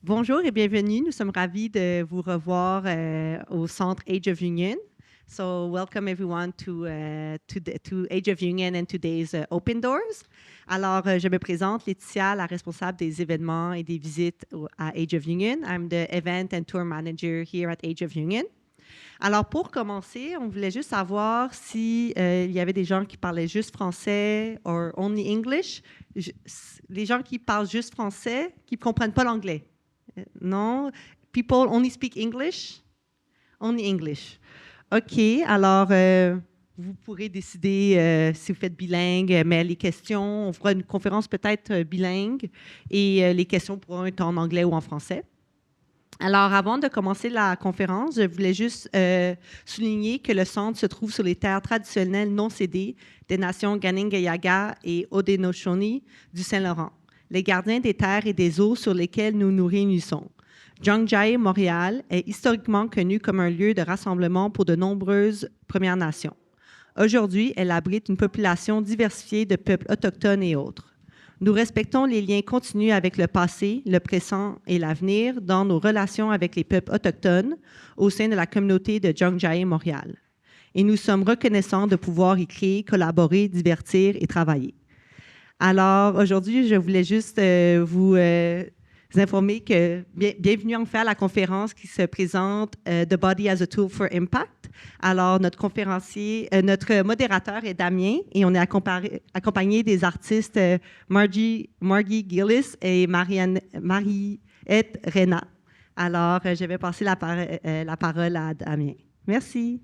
Bonjour et bienvenue. Nous sommes ravis de vous revoir au centre Age of Union. So welcome everyone to Age of Union and today's Open Doors. Alors, je me présente, Laetitia, la responsable des événements et des visites à Age of Union. I'm the event and tour manager here at Age of Union. Alors, pour commencer, on voulait juste savoir si il y avait des gens qui parlaient juste français or only English. Les gens qui parlent juste français, qui ne comprennent pas l'anglais. Non? People only speak English? Only English. OK. Alors, vous pourrez décider si vous faites bilingue, mais les questions, on fera une conférence peut-être bilingue et les questions pourront être en anglais ou en français. Alors, avant de commencer la conférence, je voulais juste souligner que le centre se trouve sur les terres traditionnelles non cédées des nations Ganingayaga et Haudenosaunee du Saint-Laurent, les gardiens des terres et des eaux sur lesquelles nous nous réunissons. Djangjae, Montréal, est historiquement connu comme un lieu de rassemblement pour de nombreuses Premières Nations. Aujourd'hui, elle abrite une population diversifiée de peuples autochtones et autres. Nous respectons les liens continus avec le passé, le présent et l'avenir dans nos relations avec les peuples autochtones au sein de la communauté de Djangjae, Montréal. Et nous sommes reconnaissants de pouvoir y créer, collaborer, divertir et travailler. Alors, aujourd'hui, je voulais juste vous informer que bienvenue en fait à la conférence qui se présente The Body as a Tool for Impact. Alors, notre modérateur est Damian et on est accompagné des artistes Margie, Gillis et Mariette, Raina. Alors, je vais passer la parole à Damian. Merci.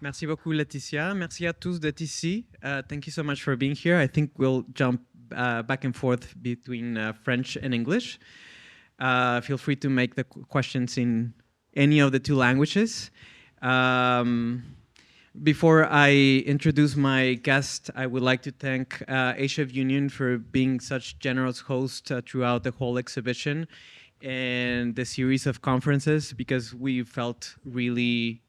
Merci beaucoup, Laetitia. Merci à tous d'être ici. Thank you so much for being here. I think we'll jump back and forth between French and English. Feel free to make the questions in any of the two languages. Before I introduce my guest, I would like to thank Age of Union for being such generous host throughout the whole exhibition and the series of conferences, because we felt really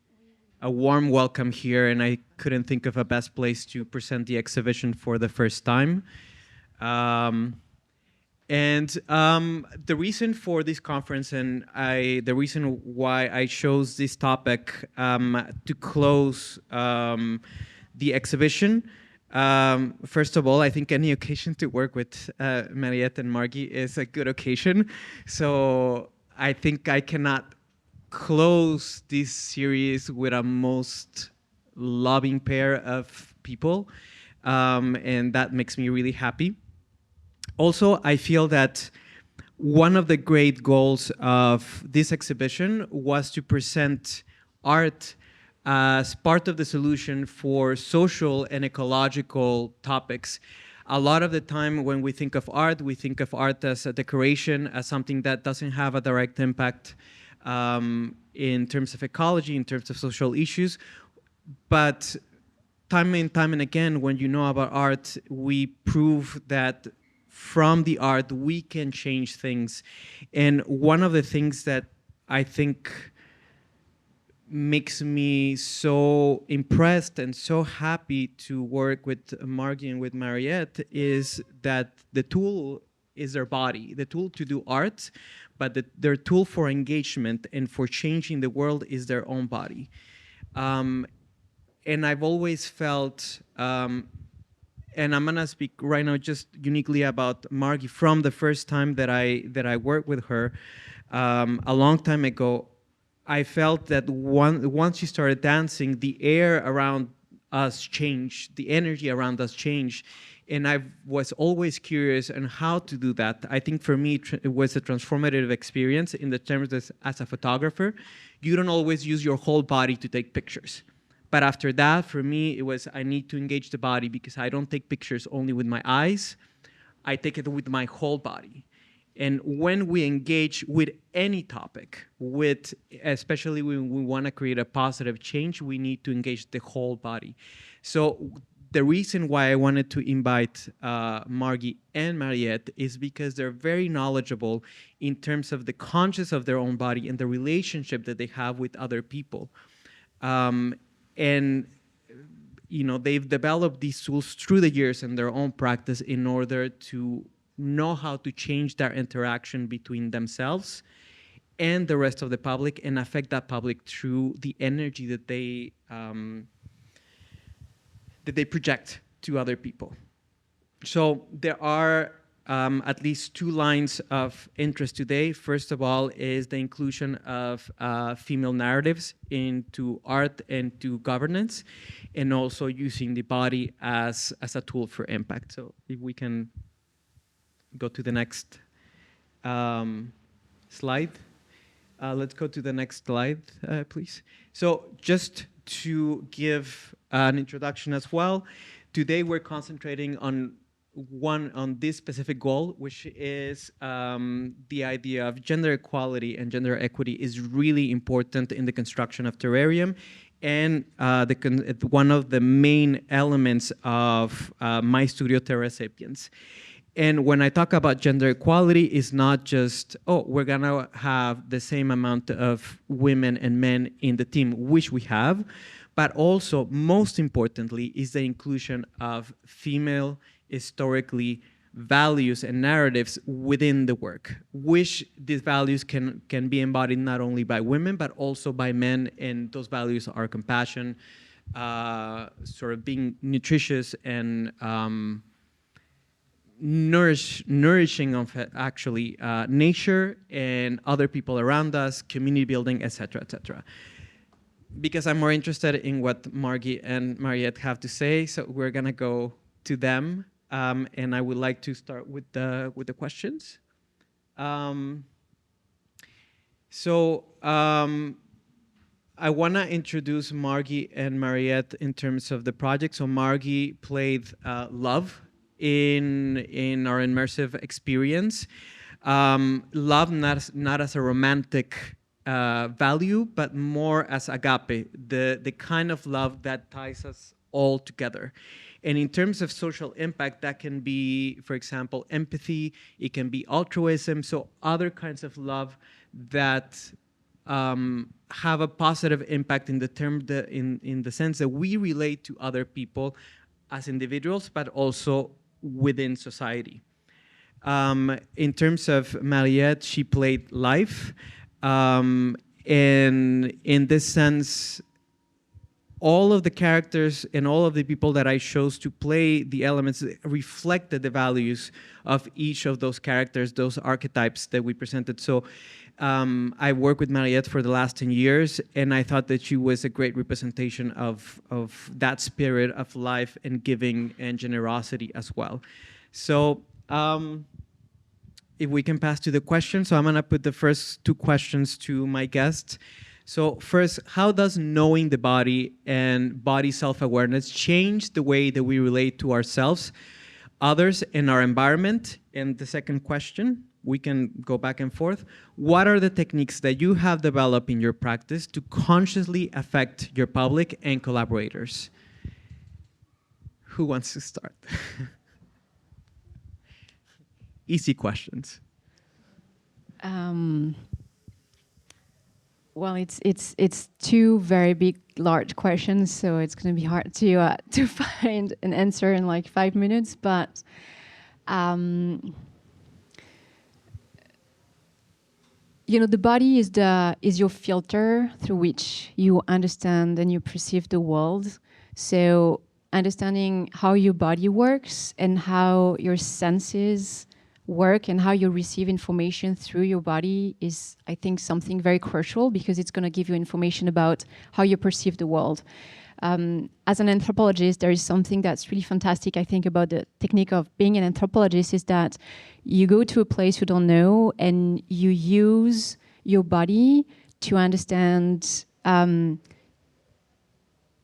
a warm welcome here, and I couldn't think of a best place to present the exhibition for the first time. The reason for this conference and the reason why I chose this topic to close the exhibition, first of all, I think any occasion to work with Mariette and Margie is a good occasion. So I think I cannot close this series with a most loving pair of people, and that makes me really happy. Also, I feel that one of the great goals of this exhibition was to present art as part of the solution for social and ecological topics. A lot of the time when we think of art as a decoration, as something that doesn't have a direct impact in terms of ecology, in terms of social issues. But time and again, when you know about art, we prove that from the art, we can change things. And one of the things that I think makes me so impressed and so happy to work with Margie and with Mariette is that the tool is their body, the tool to do art, but their tool for engagement and for changing the world is their own body. And I've always felt, and I'm gonna speak right now just uniquely about Margie from the first time that I worked with her a long time ago. I felt that once she started dancing, the air around us changed, the energy around us changed. And I was always curious on how to do that. I think for me, it was a transformative experience in the terms that as a photographer, you don't always use your whole body to take pictures. But after that, for me, it was I need to engage the body because I don't take pictures only with my eyes. I take it with my whole body. And when we engage with any topic, especially when we want to create a positive change, we need to engage the whole body. So the reason why I wanted to invite Margie and Mariette is because they're very knowledgeable in terms of the conscious of their own body and the relationship that they have with other people. And they've developed these tools through the years in their own practice in order to know how to change their interaction between themselves and the rest of the public and affect that public through the energy that they project to other people. So there are at least two lines of interest today. First of all is the inclusion of female narratives into art and to governance, and also using the body as a tool for impact. So if we can go to the next slide. Let's go to the next slide, please. So just to give an introduction as well, today we're concentrating on this specific goal, which is the idea of gender equality and gender equity is really important in the construction of Terrarium, and one of the main elements of my studio Terra Sapiens. And when I talk about gender equality, it's not just, we're gonna have the same amount of women and men in the team, which we have, but also, most importantly, is the inclusion of female historically values and narratives within the work, which these values can be embodied not only by women, but also by men, and those values are compassion, sort of being nutritious and nourishing of actually nature and other people around us, community building, etc., etc. Because I'm more interested in what Margie and Mariette have to say, so we're gonna go to them, and I would like to start with the questions. I wanna introduce Margie and Mariette in terms of the project. So Margie played love in our immersive experience. Love not as a romantic value, but more as agape, the kind of love that ties us all together. And in terms of social impact, that can be, for example, empathy, it can be altruism, so other kinds of love that have a positive impact in the sense that we relate to other people as individuals, but also within society. In terms of Mariette, she played life. And in this sense, all of the characters and all of the people that I chose to play the elements reflected the values of each of those characters, those archetypes that we presented. So I worked with Mariette for the last 10 years, and I thought that she was a great representation of that spirit of life and giving and generosity as well. So if we can pass to the questions. So I'm gonna put the first two questions to my guests. So first, how does knowing the body and body self-awareness change the way that we relate to ourselves, others, and our environment? And the second question, we can go back and forth. What are the techniques that you have developed in your practice to consciously affect your public and collaborators? Who wants to start? Easy questions. Well, it's two very big, large questions, so it's going to be hard to find an answer in like 5 minutes. But the body is your filter through which you understand and you perceive the world. So understanding how your body works and how your senses work and how you receive information through your body is, I think, something very crucial, because it's going to give you information about how you perceive the world. As an anthropologist, there is something that's really fantastic, I think, about the technique of being an anthropologist, is that you go to a place you don't know and you use your body to understand. The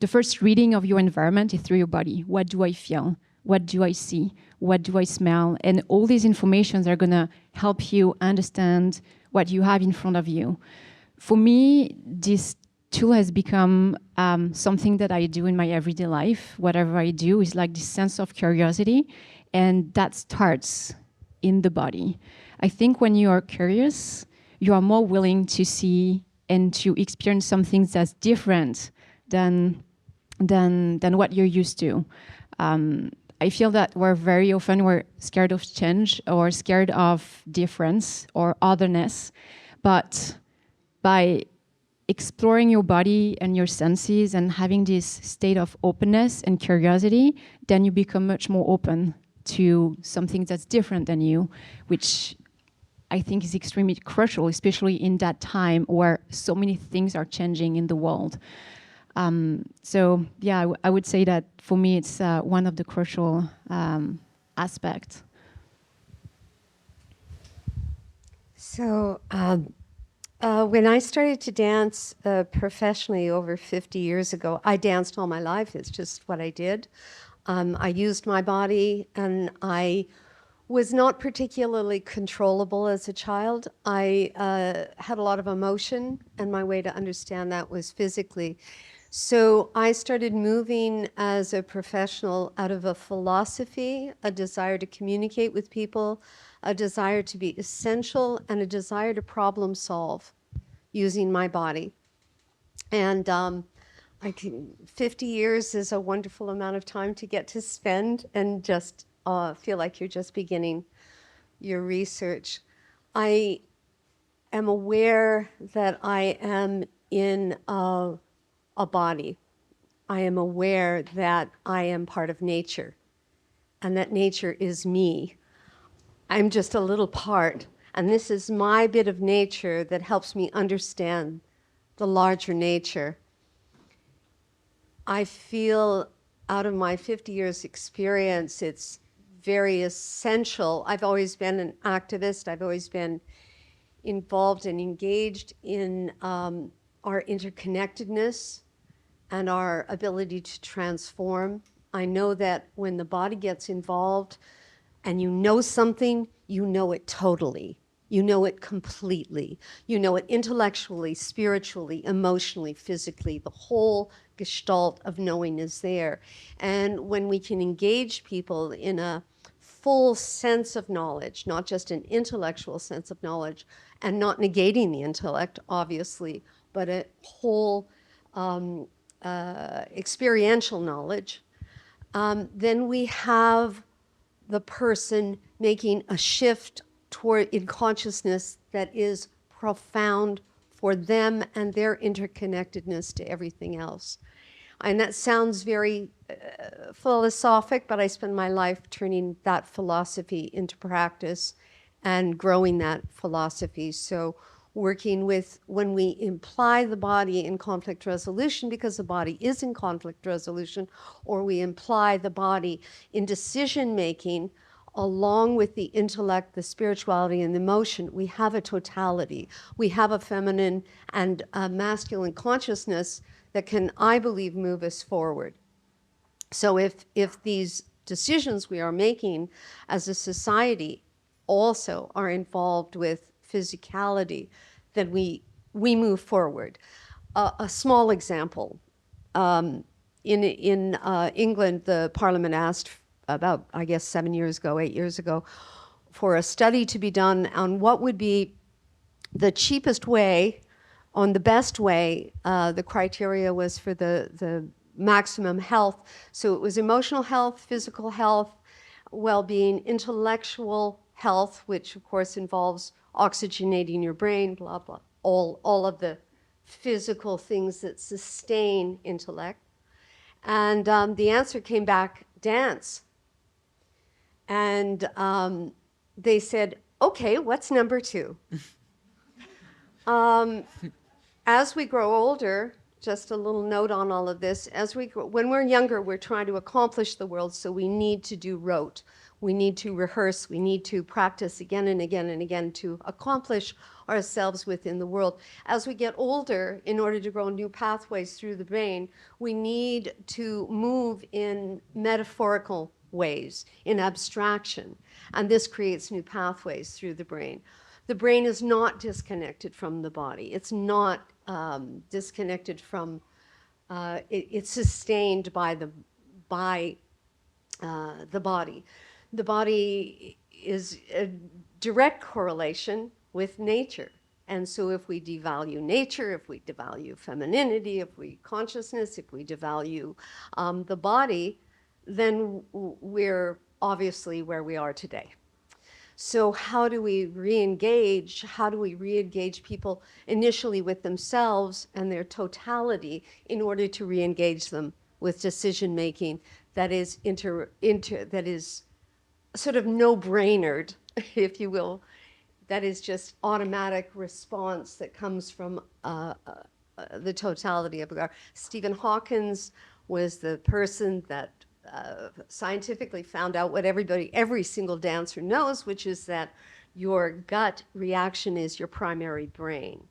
first reading of your environment is through your body. What do I feel? What do I see? What do I smell? And all these informations are going to help you understand what you have in front of you. For me, this tool has become something that I do in my everyday life. Whatever I do is like this sense of curiosity, and that starts in the body. I think when you are curious, you are more willing to see and to experience some things that's different than than what you're used to. I feel that we're scared of change or scared of difference or otherness, but by exploring your body and your senses and having this state of openness and curiosity, then you become much more open to something that's different than you, which I think is extremely crucial, especially in that time where so many things are changing in the world. So yeah, I would say that for me, it's one of the crucial aspects. So when I started to dance professionally over 50 years ago, I danced all my life. It's just what I did. I used my body, and I was not particularly controllable as a child. I had a lot of emotion, and my way to understand that was physically. So I started moving as a professional out of a philosophy, a desire to communicate with people, a desire to be essential, and a desire to problem solve using my body. And 50 years is a wonderful amount of time to get to spend and just feel like you're just beginning your research. I am aware that I am in a body. I am aware that I am part of nature and that nature is me. I'm just a little part, and this is my bit of nature that helps me understand the larger nature. I feel out of my 50 years experience, it's very essential. I've always been an activist. I've always been involved and engaged in our interconnectedness and our ability to transform. I know that when the body gets involved and you know something, you know it totally. You know it completely. You know it intellectually, spiritually, emotionally, physically. The whole gestalt of knowing is there. And when we can engage people in a full sense of knowledge, not just an intellectual sense of knowledge, and not negating the intellect, obviously, but a whole experiential knowledge, then we have the person making a shift toward in consciousness that is profound for them and their interconnectedness to everything else. And that sounds very philosophic, but I spend my life turning that philosophy into practice and growing that philosophy. So working with, when we imply the body in conflict resolution, because the body is in conflict resolution, or we imply the body in decision making, along with the intellect, the spirituality, and the emotion, we have a totality. We have a feminine and a masculine consciousness that can, I believe, move us forward. So if these decisions we are making as a society also are involved with physicality, then we move forward. A small example, in England, the Parliament asked about, I guess, 8 years ago, for a study to be done on what would be the cheapest way, on the best way. The criteria was for the maximum health. So it was emotional health, physical health, well-being, intellectual health, which of course involves oxygenating your brain, blah, blah, all of the physical things that sustain intellect. And the answer came back, dance. And they said, okay, what's number 2? As we grow older, just a little note on all of this, when we're younger, we're trying to accomplish the world, so we need to do rote. We need to rehearse, we need to practice again and again and again to accomplish ourselves within the world. As we get older, in order to grow new pathways through the brain, we need to move in metaphorical ways, in abstraction, and this creates new pathways through the brain. The brain is not disconnected from the body. It's not disconnected from, it's sustained by the body. The body is a direct correlation with nature, And so if we devalue nature, if we devalue femininity, if we consciousness, if we devalue the body, then we're obviously where we are today. So how do we re-engage? How do we re-engage people initially with themselves and their totality in order to re-engage them with decision making that is that is sort of no-brainered, if you will, that is just automatic response that comes from the totality of God. Stephen Hawkins was the person that scientifically found out what every single dancer knows, which is that your gut reaction is your primary brain.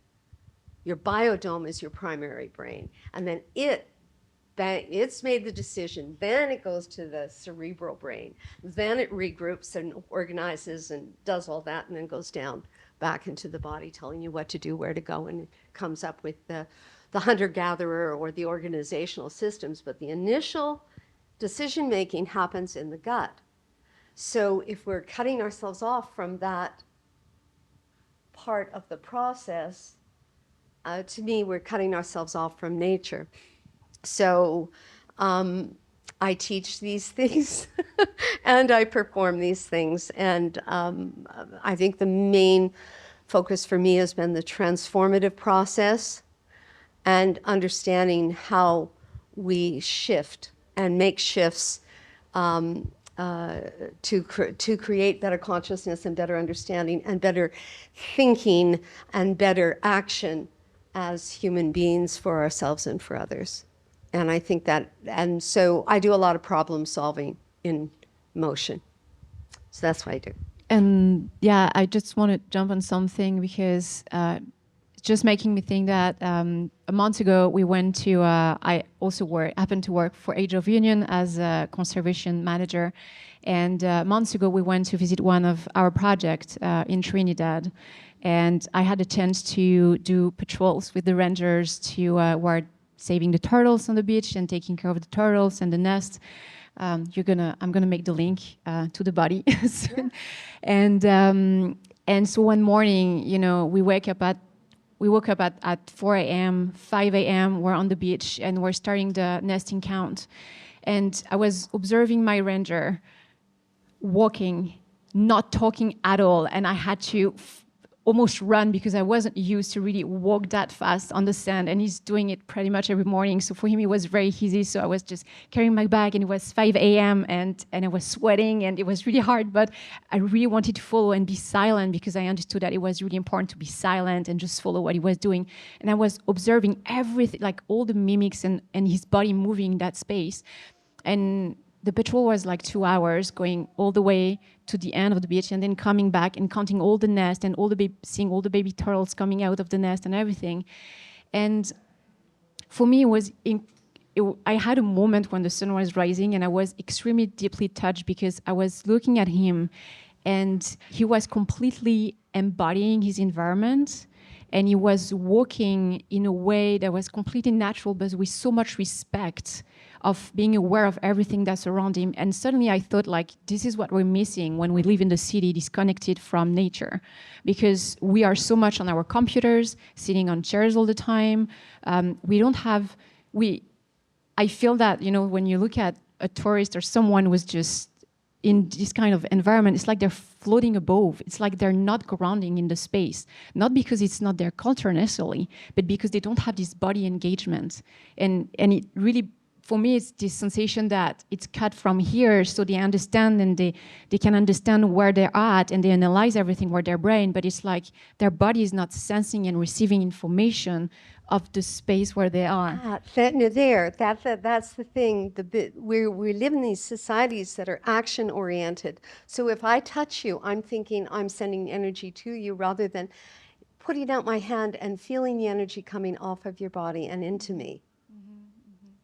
Your biodome is your primary brain. And then it's made the decision. Then it goes to the cerebral brain. Then it regroups and organizes and does all that, and then goes down back into the body, telling you what to do, where to go, and comes up with the hunter-gatherer or the organizational systems. But the initial decision-making happens in the gut. So if we're cutting ourselves off from that part of the process, to me, we're cutting ourselves off from nature. So I teach these things and I perform these things. And I think the main focus for me has been the transformative process and understanding how we shift and make shifts to create better consciousness and better understanding and better thinking and better action as human beings for ourselves and for others. And I think that, and so I do a lot of problem solving in motion. So that's what I do. And yeah, I just want to jump on something because it's just making me think that a month ago we went to, I also happened to work for Age of Union as a conservation manager. And months ago we went to visit one of our projects in Trinidad. And I had a chance to do patrols with the rangers to were saving the turtles on the beach and taking care of the turtles and the nest. I'm gonna make the link to the body soon. And so one morning, you know, we woke up at 4 a.m., 5 a.m. We're on the beach and we're starting the nesting count. And I was observing my ranger walking, not talking at all, and I had to almost run because I wasn't used to really walk that fast on the sand, and he's doing it pretty much every morning. So for him, it was very easy. So I was just carrying my bag, and it was 5 a.m. and I was sweating, and it was really hard, but I really wanted to follow and be silent because I understood that it was really important to be silent and just follow what he was doing. And I was observing everything, like all the mimics and his body moving in that space. And the patrol was like 2 hours, going all the way to the end of the beach and then coming back and counting all the nest and seeing all the baby turtles coming out of the nest and everything. And for me, I had a moment when the sun was rising and I was extremely deeply touched because I was looking at him and he was completely embodying his environment. And he was walking in a way that was completely natural, but with so much respect of being aware of everything that's around him. And suddenly I thought, like, this is what we're missing when we live in the city, disconnected from nature. Because we are so much on our computers, sitting on chairs all the time. I feel that, you know, when you look at a tourist or someone who's just in this kind of environment, it's like they're floating above. It's like they're not grounding in the space. Not because it's not their culture necessarily, but because they don't have this body engagement. And it really, for me, it's this sensation that it's cut from here so they understand and they can understand where they're at and they analyze everything with their brain, but it's like their body is not sensing and receiving information of the space where they are. That's the thing. We live in these societies that are action-oriented. So if I touch you, I'm thinking I'm sending energy to you rather than putting out my hand and feeling the energy coming off of your body and into me.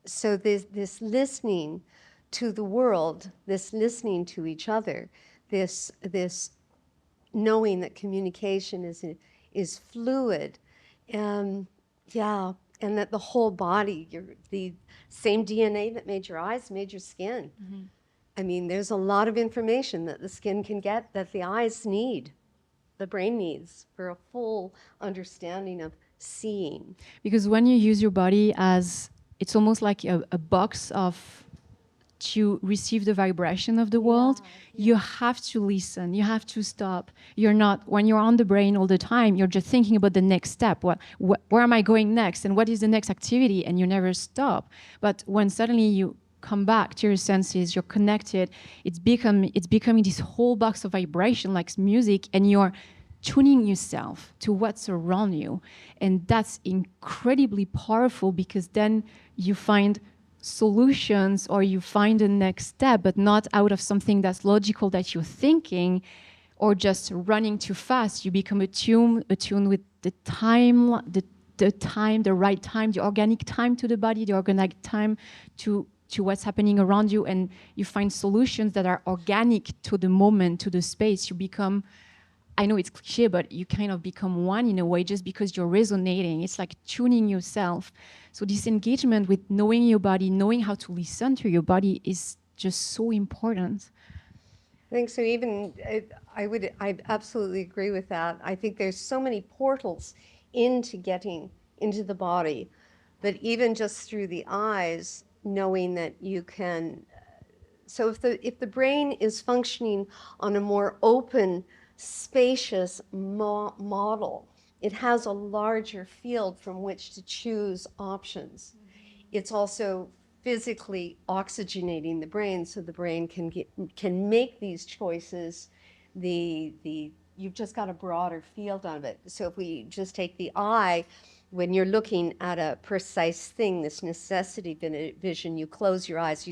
So this listening to the world, this listening to each other, this knowing that communication is fluid, and that the whole body, the same DNA that made your eyes made your skin. I mean, there's a lot of information that the skin can get that the eyes need. the brain needs for a full understanding of seeing. Because when you use your body as, it's almost like a box of to receive the vibration of the world, you have to listen, you have to stop. You're not, when you're on the brain all the time, you're just thinking about the next step. Where am I going next? And what is the next activity? And you never stop. But when suddenly you come back to your senses, you're connected, it's becoming this whole box of vibration like music, and you're tuning yourself to what's around you. And that's incredibly powerful, because then you find solutions, or you find the next step, but not out of something that's logical that you're thinking, or just running too fast. You become attuned with the time, the right time, the organic time to the body, the organic time to what's happening around you, and you find solutions that are organic to the moment, to the space. You become, I know it's cliche, but you kind of become one in a way, just because you're resonating. It's like tuning yourself. So this engagement with knowing your body, knowing how to listen to your body, is just so important. I think so. Even I absolutely agree with that. I think there's so many portals into getting into the body, that even just through the eyes, knowing that you can. So if the brain is functioning on a more open, spacious model, it has a larger field from which to choose options. It's also physically oxygenating the brain, so the brain can make these choices. You've just got a broader field of it. So if we just take the eye, when you're looking at a precise thing, this necessity vision, you close your eyes,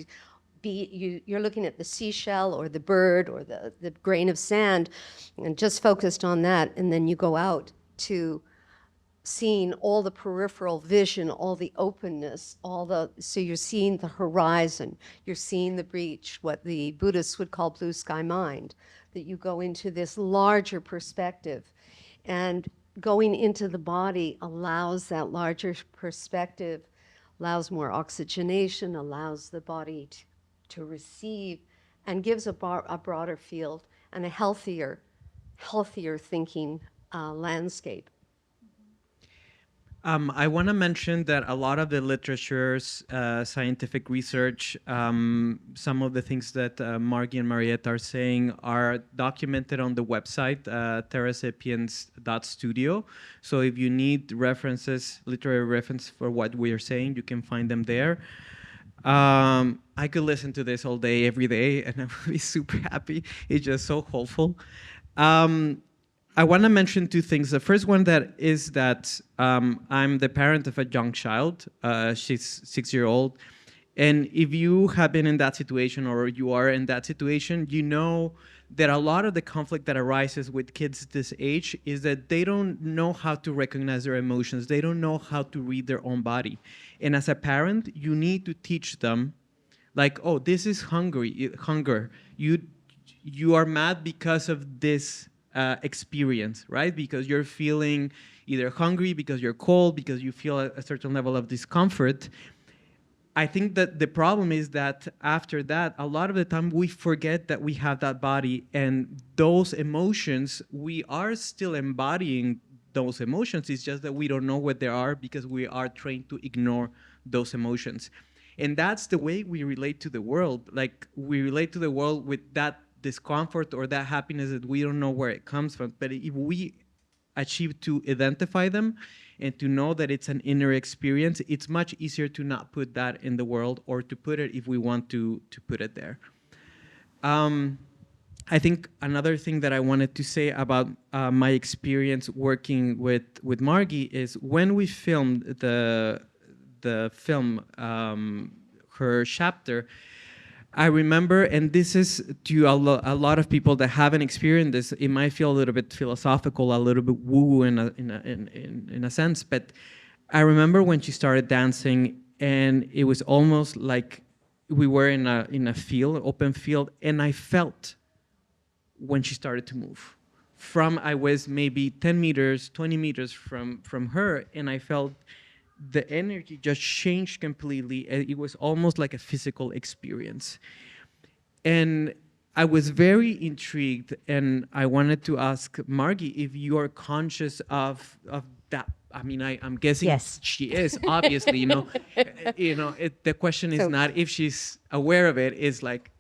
you're looking at the seashell or the bird or the grain of sand, and just focused on that, and then you go out to seeing all the peripheral vision, all the openness, so you're seeing the horizon, you're seeing the breach, what the Buddhists would call blue sky mind, that you go into this larger perspective. And going into the body allows that larger perspective, allows more oxygenation, allows the body to receive, and gives a broader field and a healthier thinking landscape. I want to mention that a lot of the literature's scientific research, some of the things that Margie and Mariette are saying are documented on the website, terrasapiens.studio. So if you need references, literary reference for what we are saying, you can find them there. I could listen to this all day, every day, and I would be super happy. It's just so hopeful. I want to mention two things. The first one is that I'm the parent of a young child. She's 6-year-old. And if you have been in that situation, or you are in that situation, you know that a lot of the conflict that arises with kids this age is that they don't know how to recognize their emotions. They don't know how to read their own body. And as a parent, you need to teach them, like, oh, this is hunger. You are mad because of this experience, right? Because you're feeling either hungry, because you're cold, because you feel a certain level of discomfort. I think that the problem is that after that, a lot of the time we forget that we have that body, and those emotions, we are still embodying those emotions. It's just that we don't know what they are, because we are trained to ignore those emotions. And that's the way we relate to the world. Like, we relate to the world with that discomfort or that happiness that we don't know where it comes from. But if we achieve to identify them and to know that it's an inner experience, it's much easier to not put that in the world, or to put it if we want to put it there. I think another thing that I wanted to say about my experience working with Margie is when we filmed the film, her chapter, I remember, and this is to a lot of people that haven't experienced this, it might feel a little bit philosophical, a little bit woo-woo in a sense, but I remember when she started dancing, and it was almost like we were in a field, open field, and I felt when she started to move. I was maybe 10 meters, 20 meters from her, and I felt the energy just changed completely. It was almost like a physical experience. And I was very intrigued, and I wanted to ask Margie if you are conscious of that. I mean, I'm guessing Yes. she is, obviously. The question is So- not if she's aware of it. It's like,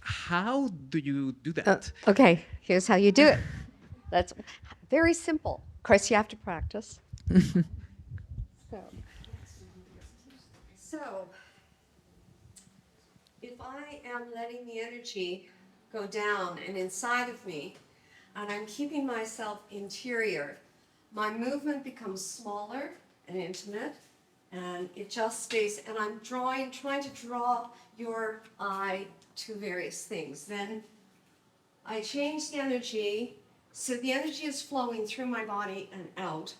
how do you do that? Okay, here's how you do it. That's very simple. Of course, you have to practice. So, if I am letting the energy go down and inside of me, and I'm keeping myself interior, my movement becomes smaller and intimate, and it just stays, and I'm trying to draw your eye to various things. Then I change the energy, so the energy is flowing through my body and out.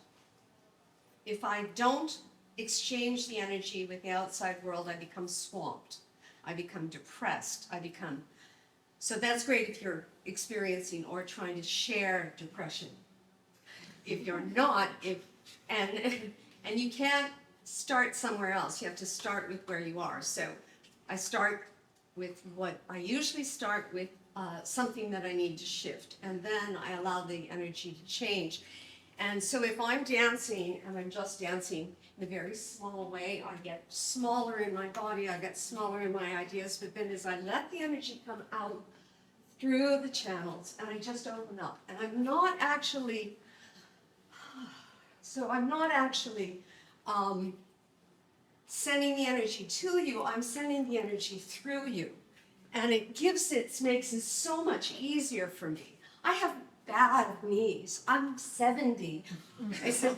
If I don't exchange the energy with the outside world, I become swamped. I become depressed. So that's great if you're experiencing or trying to share depression. If you're not, and you can't start somewhere else, you have to start with where you are. So I start with what I usually start with, something that I need to shift, and then I allow the energy to change. And so if I'm dancing and I'm just dancing in a very small way, I get smaller in my body, I get smaller in my ideas, but then as I let the energy come out through the channels and I just open up, and I'm not actually sending the energy to you, I'm sending the energy through you. And it makes it so much easier for me. I have bad knees. I'm 70. I said,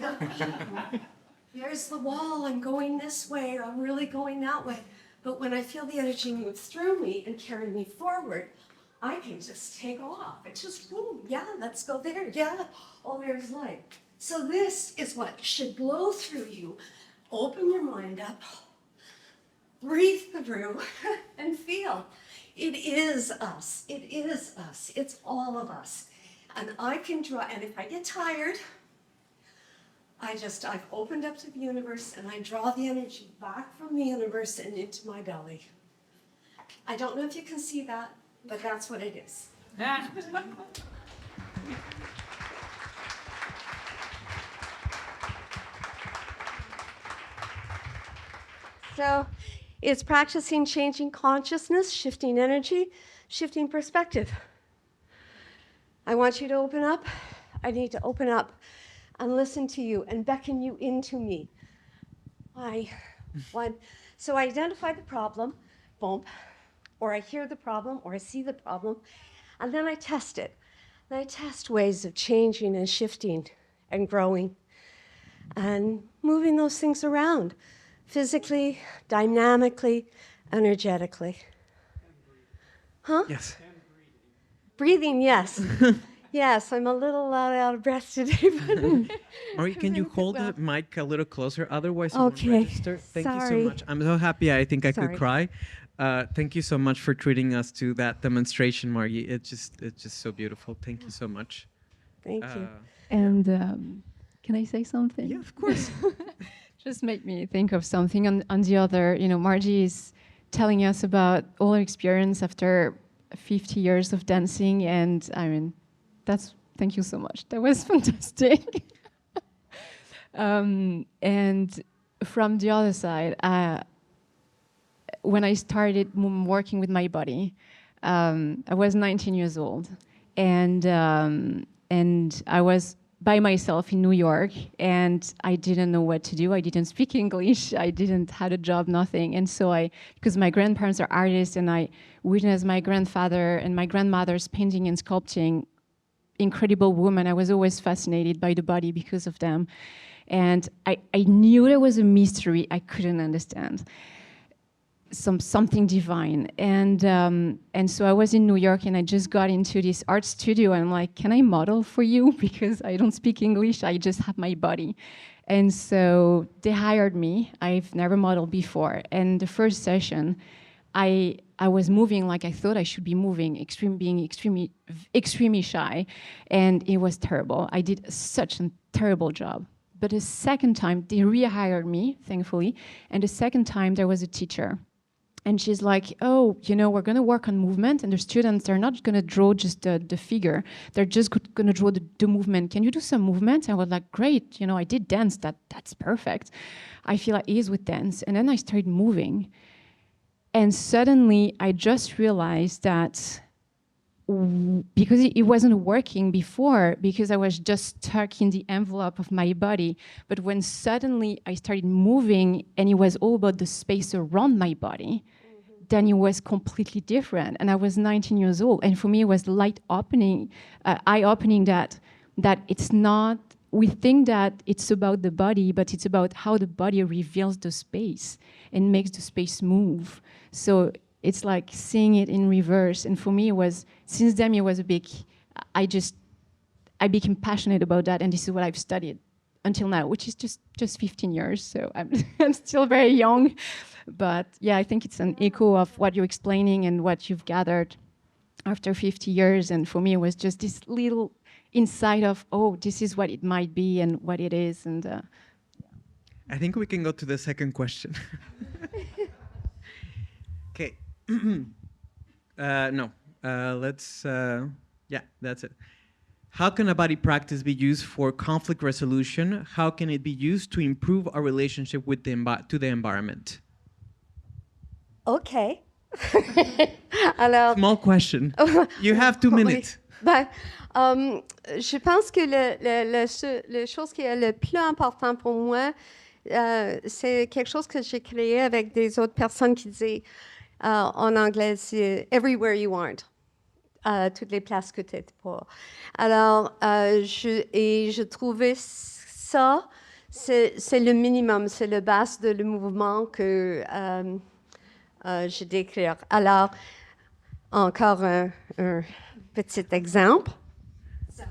there's the wall. I'm going this way. I'm really going that way. But when I feel the energy move through me and carry me forward, I can just take off. It's just, boom, yeah, let's go there. Yeah, oh, there's light. So this is what should blow through you. Open your mind up, breathe through, and feel. It is us. It is us. It's all of us. And I can draw, and if I get tired, I've opened up to the universe and I draw the energy back from the universe and into my belly. I don't know if you can see that, but that's what it is. So it's practicing changing consciousness, shifting energy, shifting perspective. I want you to open up. I need to open up and listen to you and beckon you into me. So I identify the problem, boom, or I hear the problem, or I see the problem, and then I test it. And I test ways of changing and shifting and growing and moving those things around. Physically, dynamically, energetically. Huh? Yes. Breathing, yes. Yes, I'm a little out of breath today. But Margie, can you hold the mic a little closer? Otherwise, it won't Okay. register. Thank you Sorry. so much. I'm so happy. I think I could Sorry. cry. Thank you so much for treating us to that demonstration, Margie. It's just so beautiful. Thank you so much. Thank you. And can I say something? Yeah, of course. Just make me think of something on the other. Margie is telling us about all her experience after 50 years of dancing, and I mean, thank you so much. That was fantastic. And from the other side, when I started working with my body, I was 19 years old, and I was by myself in New York, and I didn't know what to do. I didn't speak English. I didn't have a job, nothing. And so because my grandparents are artists, and I witnessed my grandfather and my grandmother's painting and sculpting, incredible women. I was always fascinated by the body because of them. And I knew there was a mystery I couldn't understand. Something divine, and so I was in New York, and I just got into this art studio, and I'm like, can I model for you? Because I don't speak English, I just have my body. And so they hired me. I've never modeled before, and the first session, I was moving like I thought I should be moving, being extremely shy, and it was terrible. I did such a terrible job. But the second time, they rehired me, thankfully, and the second time there was a teacher. And she's like, oh, we're going to work on movement, and the students are not going to draw just the figure. They're just going to draw the movement. Can you do some movement? I was like, great. I did dance. That's perfect. I feel at ease with dance. And then I started moving. And suddenly I just realized that because it wasn't working before, because I was just stuck in the envelope of my body. But when suddenly I started moving and it was all about the space around my body, then it was completely different. And I was 19 years old. And for me, it was eye-opening that it's not, we think that it's about the body, but it's about how the body reveals the space and makes the space move. So it's like seeing it in reverse. And for me, it was, since Damian was I became passionate about that. And this is what I've studied until now, which is just 15 years. So I'm still very young. But yeah, I think it's an echo of what you're explaining and what you've gathered after 50 years. And for me, it was just this little insight of, oh, this is what it might be and what it is. And I think we can go to the second question. Okay. No. Let's. Yeah, that's it. How can a body practice be used for conflict resolution? How can it be used to improve our relationship with the environment? OK. Alors, small question. You have 2 minutes. Oui. Je pense que la chose qui est le plus important pour moi, c'est quelque chose que j'ai créé avec des autres personnes qui disent en anglais, c'est everywhere you aren't. Toutes les places que tu n'es pas. Alors, je trouvais ça, c'est le minimum, c'est le base de le mouvement que je décris. Alors, encore un petit exemple. So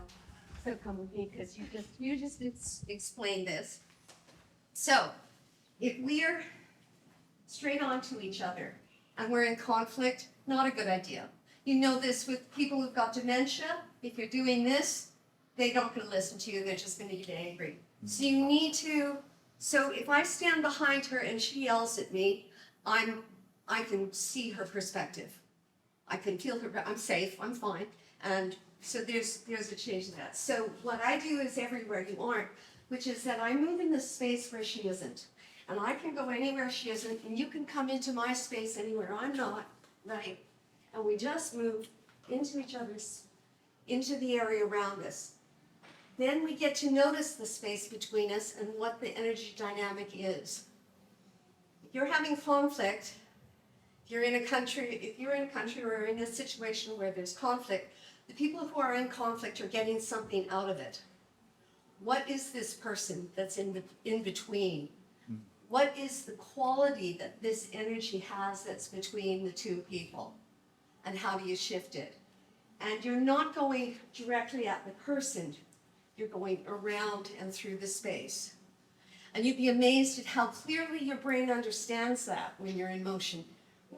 come with me, because you just explain this. So, if we're straight on to each other and we're in conflict, not a good idea. You know this with people who've got dementia. If you're doing this, they don't going to listen to you. They're just going to get angry. So you need to. So if I stand behind her and she yells at me, I can see her perspective. I can feel her. I'm safe. I'm fine. And so there's a change in that. So what I do is everywhere you aren't, which is that I move in the space where she isn't. And I can go anywhere she isn't, and you can come into my space anywhere I'm not, right? And we just move into each other's, into the area around us. Then we get to notice the space between us and what the energy dynamic is. If you're having conflict, if you're in a country or in a situation where there's conflict, the people who are in conflict are getting something out of it. What is this person that's in between? What is the quality that this energy has that's between the two people? And how do you shift it? And you're not going directly at the person. You're going around and through the space. And you'd be amazed at how clearly your brain understands that when you're in motion.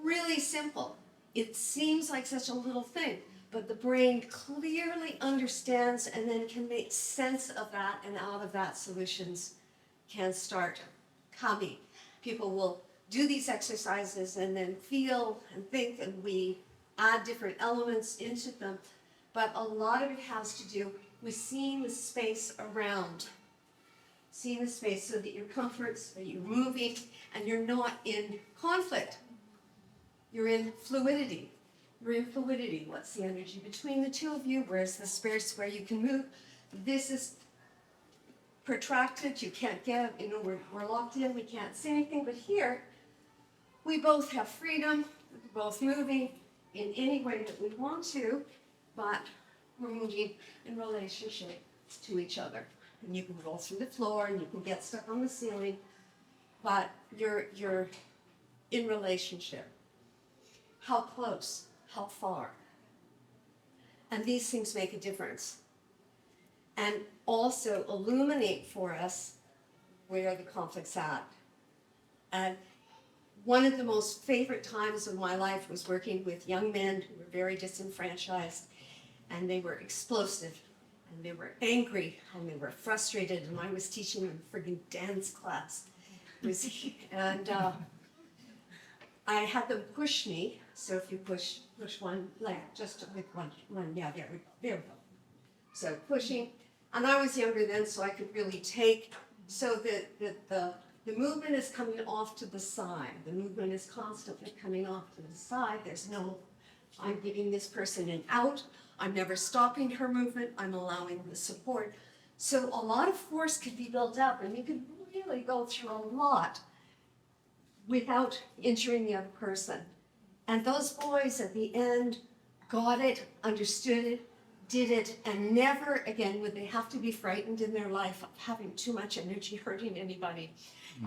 Really simple. It seems like such a little thing, but the brain clearly understands and then can make sense of that, and out of that solutions can start coming. People will do these exercises and then feel and think, and we add different elements into them, but a lot of it has to do with seeing the space around. Seeing the space so that you're comfort, so that you're moving, and you're not in conflict. You're in fluidity. You're in fluidity. What's the energy between the two of you? Where's the space where you can move? This is protracted. You can't get, we're locked in. We can't say anything. But here, we both have freedom. We're both moving in any way that we want to, but we're moving in relationship to each other. And you can roll through the floor, and you can get stuck on the ceiling, but you're in relationship. How close? How far? And these things make a difference. And also illuminate for us where the conflict's at. And one of the most favorite times of my life was working with young men who were very disenfranchised, and they were explosive, and they were angry, and they were frustrated, and I was teaching them a friggin' dance class. And I had them push me. So if you push one leg, just with one, yeah, there we go, there we go. So pushing, and I was younger then, so I could really take, so that the movement is coming off to the side. The movement is constantly coming off to the side. There's no, I'm giving this person an out. I'm never stopping her movement. I'm allowing the support. So a lot of force could be built up, and you could really go through a lot without injuring the other person. And those boys at the end got it, understood it, did it, and never again would they have to be frightened in their life of having too much energy hurting anybody.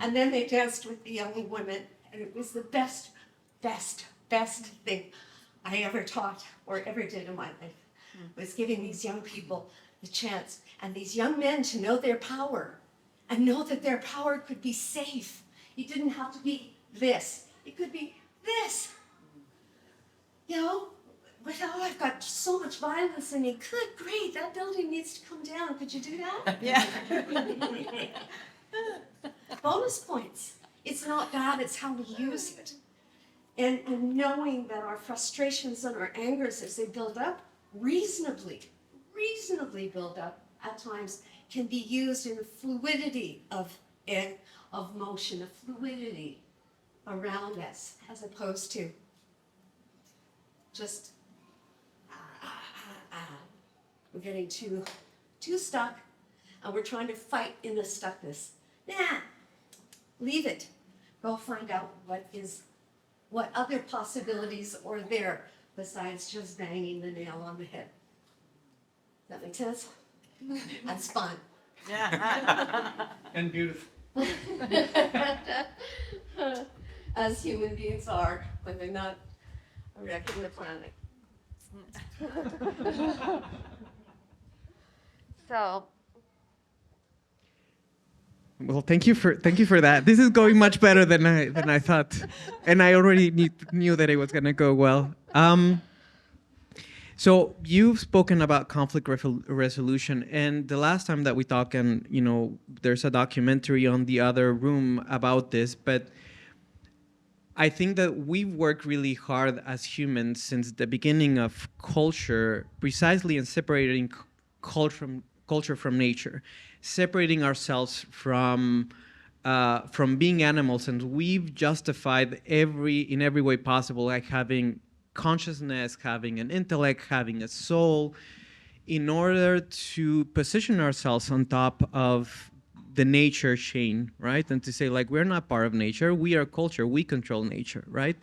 And then they danced with the young women, and it was the best thing I ever taught or ever did in my life, was giving these young people the chance, and these young men to know their power, and know that their power could be safe. It didn't have to be this. It could be this. You know, well, I've got so much violence in me. Good, great, that building needs to come down. Could you do that? Yeah. Bonus points. It's not bad, it's how we use it. And knowing that our frustrations and our angers, as they build up, reasonably build up at times, can be used in a fluidity of motion, a fluidity around us, as opposed to just we're getting too stuck, and we're trying to fight in the stuckness. Nah, leave it. Go find out what other possibilities are there besides just banging the nail on the head. Does that make sense? That's fun. And beautiful. As human beings are when they're not wrecking the planet. So. Well, thank you for that. This is going much better than I thought, and I already knew that it was gonna go well. So you've spoken about conflict resolution, and the last time that we talked, and there's a documentary on the other room about this, but I think that we've worked really hard as humans since the beginning of culture, precisely in separating culture from nature, separating ourselves from being animals, and we've justified in every way possible, like having consciousness, having an intellect, having a soul, in order to position ourselves on top of the nature chain, right? And to say, like, we're not part of nature, we are culture, we control nature, right?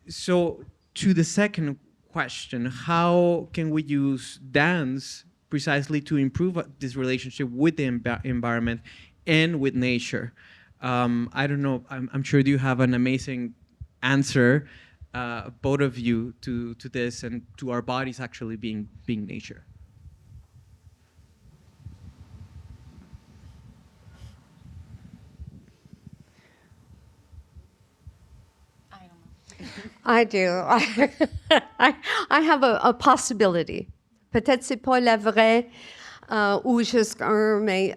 So to the second question, how can we use dance precisely to improve this relationship with the environment and with nature? I don't know, I'm sure you have an amazing answer, both of you, to this, and to our bodies actually being nature. I do. I have a possibility. Peut-être c'est pas la vraie ou juste mais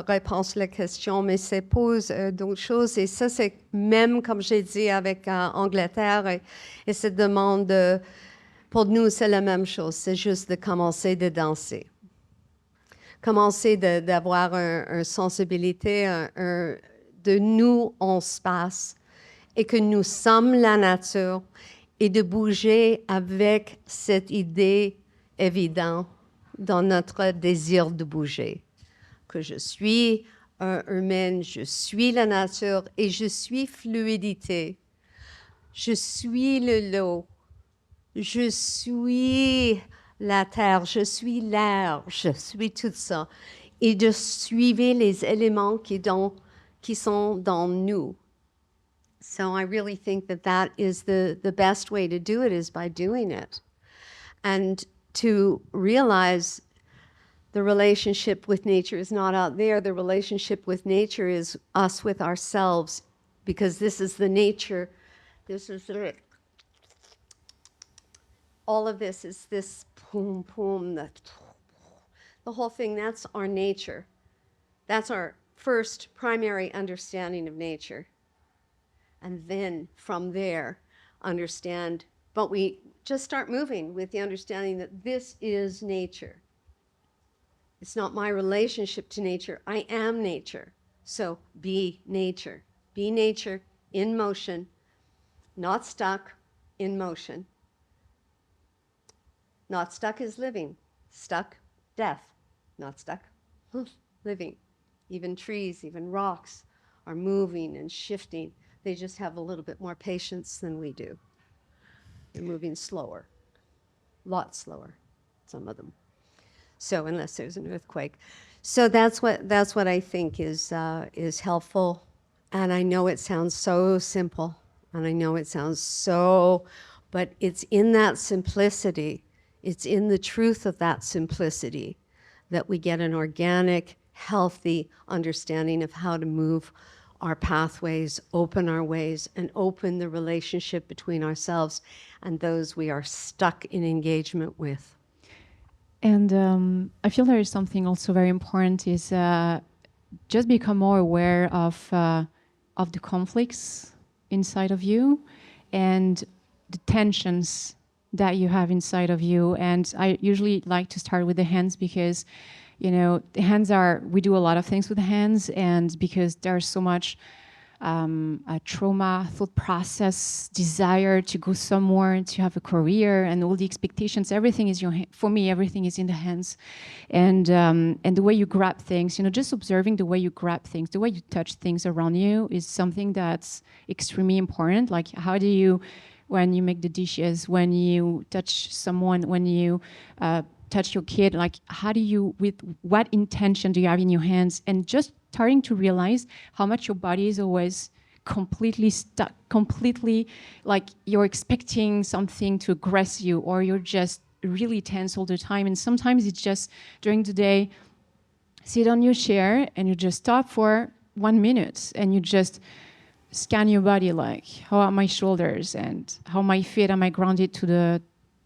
réponse à la question, mais ça pose d'autres choses. Et ça, c'est même, comme j'ai dit, avec Angleterre, et cette demande, pour nous, c'est la même chose. C'est juste de commencer de danser. Commencer d'avoir une sensibilité, de nous, on se passe, et que nous sommes la nature, et de bouger avec cette idée évidente dans notre désir de bouger. Que je suis un humain, je suis la nature, et je suis fluidité. Je suis le lot. Je suis la terre, je suis l'air, je suis tout ça. Et de suivre les éléments qui sont dans nous. So I really think that is the best way to do it, is by doing it. And to realize the relationship with nature is not out there. The relationship with nature is us with ourselves, because this is the nature. This is it. All of this is this boom, boom, the whole thing. That's our nature. That's our first primary understanding of nature. And then from there, understand, but we just start moving with the understanding that this is nature. It's not my relationship to nature. I am nature. So be nature. Be nature in motion, not stuck, in motion. Not stuck is living. Stuck, death. Not stuck, living. Even trees, even rocks are moving and shifting. They just have a little bit more patience than we do. They're moving slower, a lot slower, some of them. So unless there's an earthquake. So that's what I think is helpful. And I know it sounds so simple, and I know it sounds so, but it's in that simplicity, it's in the truth of that simplicity that we get an organic, healthy understanding of how to move our pathways, open our ways, and open the relationship between ourselves and those we are stuck in engagement with. And I feel there is something also very important is just become more aware of the conflicts inside of you and the tensions that you have inside of you. And I usually like to start with the hands because, you know, the hands are, we do a lot of things with the hands, and because there's so much trauma, thought process, desire to go somewhere, to have a career, and all the expectations. Everything is for me. Everything is in the hands, and the way you grab things. You know, just observing the way you grab things, the way you touch things around you is something that's extremely important. Like, how do you, when you make the dishes, when you touch someone, when you touch your kid, like, how do you, with what intention do you have in your hands? And just starting to realize how much your body is always completely stuck, completely like you're expecting something to aggress you, or you're just really tense all the time. And sometimes it's just during the day, sit on your chair and you just stop for 1 minute and you just scan your body, like, how are my shoulders and how my feet, am I grounded to the,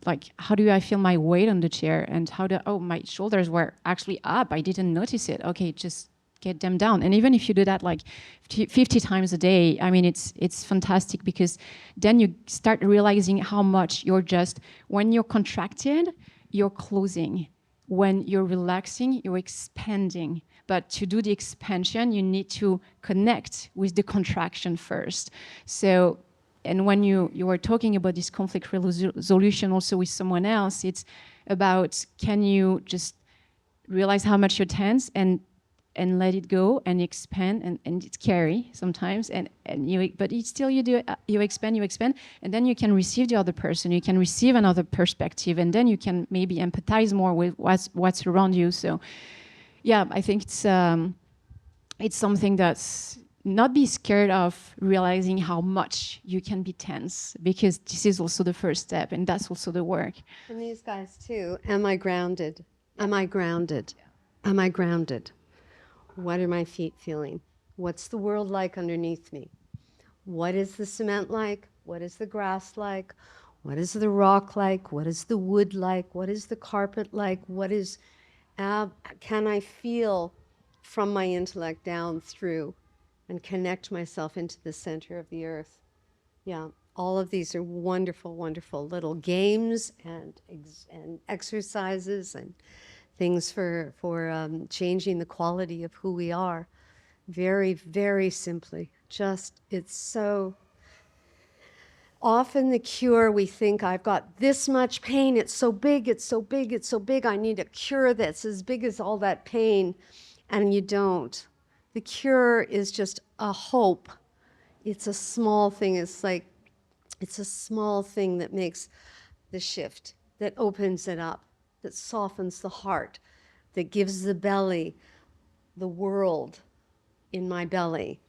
like, how do I feel my weight on the chair, and how do, oh, my shoulders were actually up, I didn't notice it. Okay, just get them down. And even if you do that like 50 times a day, I mean, it's fantastic, because then you start realizing how much you're just, when you're contracted, you're closing. When you're relaxing, you're expanding. But to do the expansion, you need to connect with the contraction first. So, and when you were talking about this conflict resolution also with someone else, it's about, can you just realize how much you're tense and let it go and expand, and it's scary sometimes, and you, but it's still, you do, you expand, and then you can receive the other person, you can receive another perspective, and then you can maybe empathize more with what's around you. So yeah, I think it's something that's, not be scared of realizing how much you can be tense, because this is also the first step, and that's also the work. And these guys too, am I grounded? Am I grounded? Am I grounded? What are my feet feeling? What's the world like underneath me? What is the cement like? What is the grass like? What is the rock like? What is the wood like? What is the carpet like? What is, can I feel from my intellect down through and connect myself into the center of the earth? Yeah, all of these are wonderful, wonderful little games and exercises and things for changing the quality of who we are. Very, very simply. Just, it's so often the cure, we think, I've got this much pain, it's so big, it's so big, it's so big, I need a cure that's as big as all that pain. And you don't. The cure is just a hope. It's a small thing. It's like, it's a small thing that makes the shift, that opens it up, that softens the heart, that gives the belly, the world in my belly,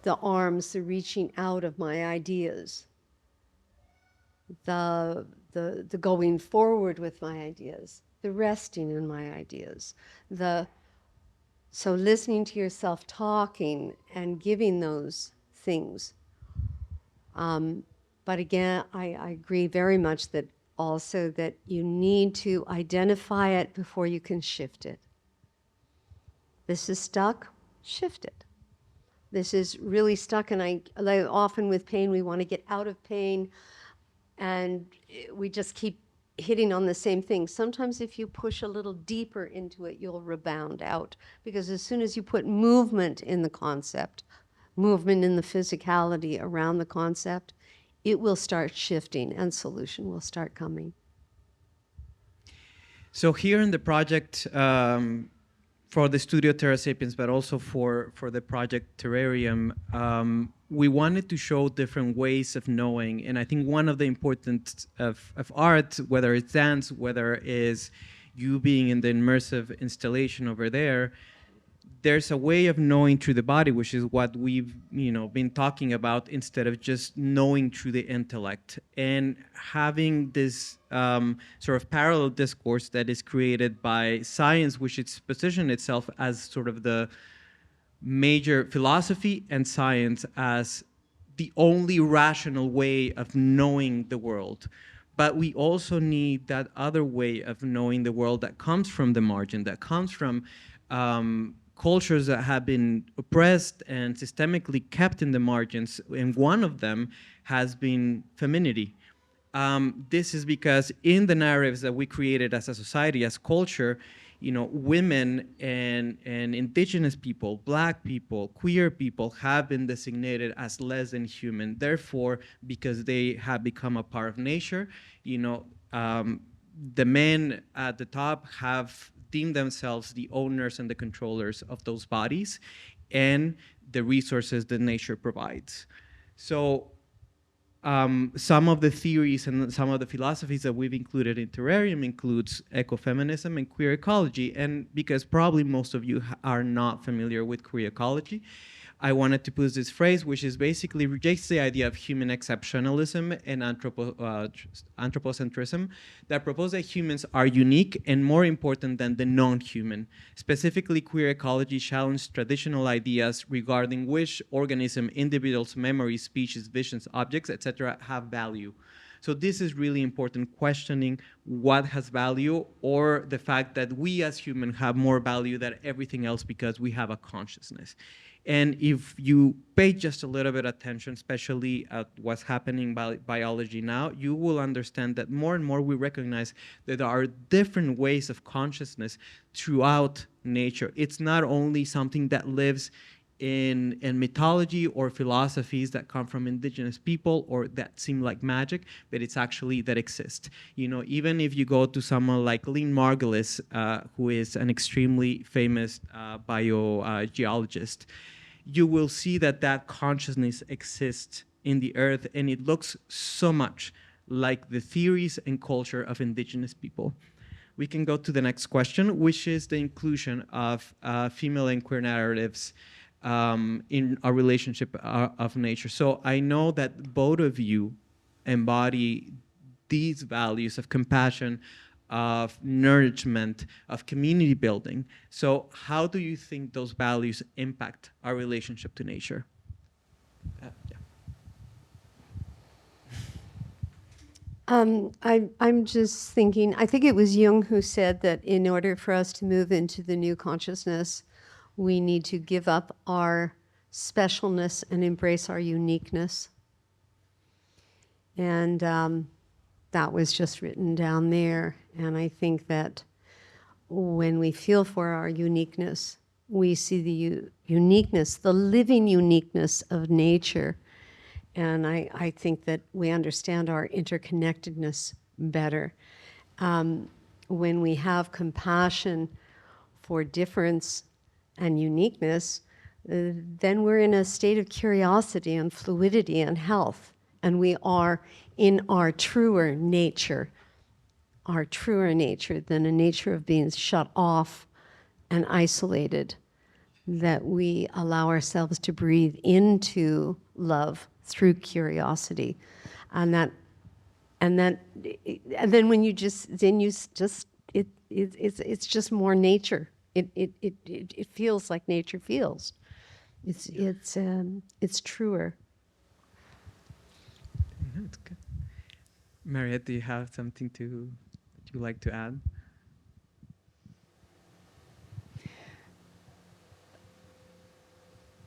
the arms, the reaching out of my ideas, the going forward with my ideas, the resting in my ideas, so listening to yourself talking and giving those things. But again, I agree very much that also that you need to identify it before you can shift it. This is stuck, shift it. This is really stuck, and I like, often with pain, we want to get out of pain, and we just keep hitting on the same thing. Sometimes if you push a little deeper into it, you'll rebound out, because as soon as you put movement in the concept, movement in the physicality around the concept, it will start shifting and solution will start coming. So here in the project, for the studio Terra Sapiens, but also for the project Terrarium, we wanted to show different ways of knowing. And I think one of the importance of art, whether it's dance, whether it's you being in the immersive installation over there, there's a way of knowing through the body, which is what we've been talking about, instead of just knowing through the intellect, and having this sort of parallel discourse that is created by science, which it's positioned itself as sort of the major philosophy, and science as the only rational way of knowing the world. But we also need that other way of knowing the world that comes from the margin, that comes from cultures that have been oppressed and systemically kept in the margins, and one of them has been femininity. This is because in the narratives that we created as a society, as culture, women and indigenous people, black people, queer people have been designated as less than human. Therefore, because they have become a part of nature, the men at the top have deemed themselves the owners and the controllers of those bodies and the resources that nature provides. So some of the theories and some of the philosophies that we've included in Terrarium includes ecofeminism and queer ecology. And because probably most of you are not familiar with queer ecology, I wanted to put this phrase, which is basically rejects the idea of human exceptionalism and anthropocentrism that propose that humans are unique and more important than the non-human. Specifically, queer ecology challenged traditional ideas regarding which organism, individuals, memories, speeches, visions, objects, etc. have value. So this is really important, questioning what has value, or the fact that we as humans have more value than everything else because we have a consciousness. And if you pay just a little bit attention, especially at what's happening in biology now, you will understand that more and more we recognize that there are different ways of consciousness throughout nature. It's not only something that lives in mythology or philosophies that come from indigenous people or that seem like magic, but it's actually that exists. Even if you go to someone like Lynn Margulis, who is an extremely famous biogeologist, you will see that consciousness exists in the earth, and it looks so much like the theories and culture of indigenous people. We can go to the next question, which is the inclusion of female and queer narratives in our relationship of nature. So I know that both of you embody these values of compassion, of nourishment, of community building. So how do you think those values impact our relationship to nature? I'm just thinking, I think it was Jung who said that in order for us to move into the new consciousness, we need to give up our specialness and embrace our uniqueness. And that was just written down there. And I think that when we feel for our uniqueness, we see the uniqueness, the living uniqueness of nature. And I think that we understand our interconnectedness better. When we have compassion for difference and uniqueness, then we're in a state of curiosity and fluidity and health. And we are in our truer nature than a nature of being shut off and isolated, that we allow ourselves to breathe into love through curiosity. And then when you just, it's just more nature. It feels like nature feels. It's truer. That's good. Mariette, do you have something that you like to add?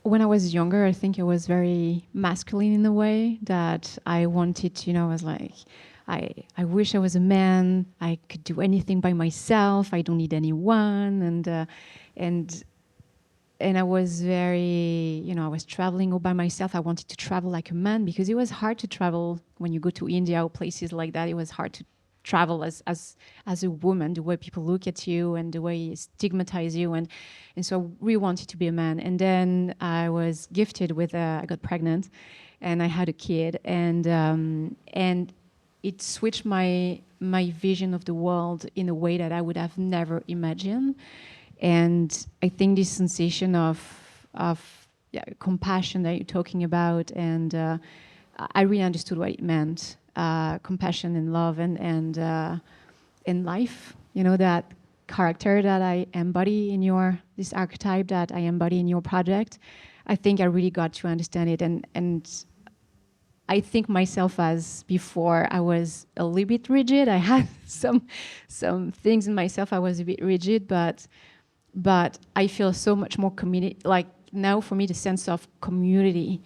when I was younger, I think I was very masculine in a way that I wanted to, I was like, I wish I was a man. I could do anything by myself. I don't need anyone. And and I was very, I was traveling all by myself. I wanted to travel like a man because it was hard to travel when you go to India or places like that. It was hard to travel as a woman, the way people look at you and the way they stigmatize you. And so I really wanted to be a man. And then I was gifted with, I got pregnant and I had a kid. And it switched my vision of the world in a way that I would have never imagined. And I think this sensation of compassion that you're talking about, and I really understood what it meant, compassion and love and in life. That character that I embody in this archetype that I embody in your project. I think I really got to understand it, and I think myself as before I was a little bit rigid. I had some things in myself I was a bit rigid, but I feel so much more community. Like now for me, the sense of community,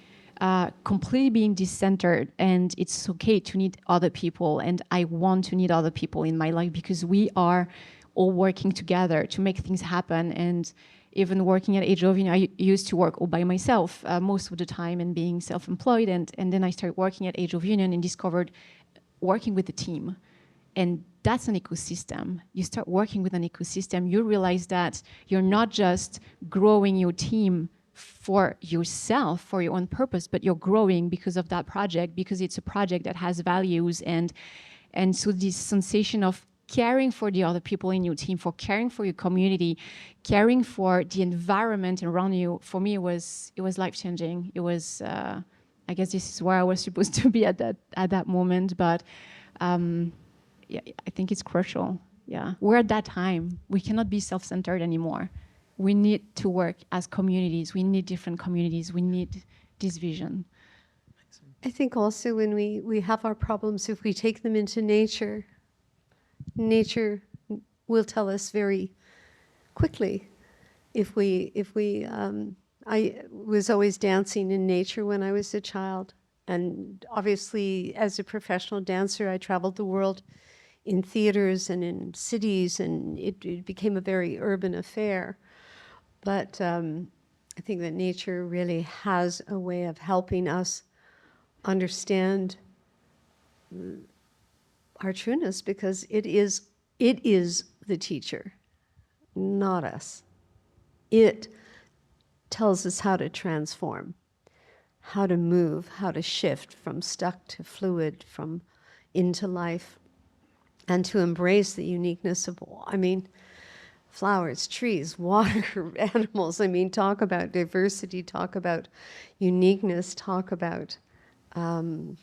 completely being decentered, and it's okay to need other people, and I want to need other people in my life because we are all working together to make things happen. And even working at Age of Union, I used to work all by myself most of the time and being self-employed, and then I started working at Age of Union and discovered working with a team. And that's an ecosystem. You start working with an ecosystem, you realize that you're not just growing your team for yourself, for your own purpose, but you're growing because of that project, because it's a project that has values. And so this sensation of caring for the other people in your team, for caring for your community, caring for the environment around you, for me, it was life-changing. It was, I guess this is where I was supposed to be at that moment, but yeah, I think it's crucial. Yeah, we're at that time. We cannot be self-centered anymore. We need to work as communities. We need different communities. We need this vision. I think also when we have our problems, if we take them into nature, nature will tell us very quickly. I was always dancing in nature when I was a child. And obviously, as a professional dancer, I traveled the world in theaters and in cities, and it became a very urban affair. But I think that nature really has a way of helping us understand our trueness, because it is the teacher, not us. It tells us how to transform, how to move, how to shift from stuck to fluid, from into life, and to embrace the uniqueness of, flowers, trees, water, animals. Talk about diversity, talk about uniqueness, talk about the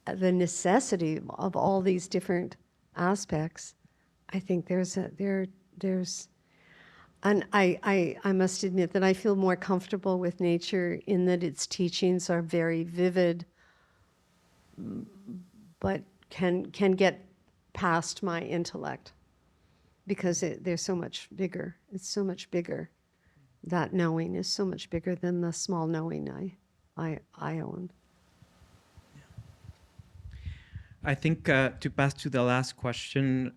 necessity of all these different aspects. I think there's and I must admit that I feel more comfortable with nature in that its teachings are very vivid, but can get past my intellect, because they're so much bigger. It's so much bigger. That knowing is so much bigger than the small knowing I own. I think to pass to the last question,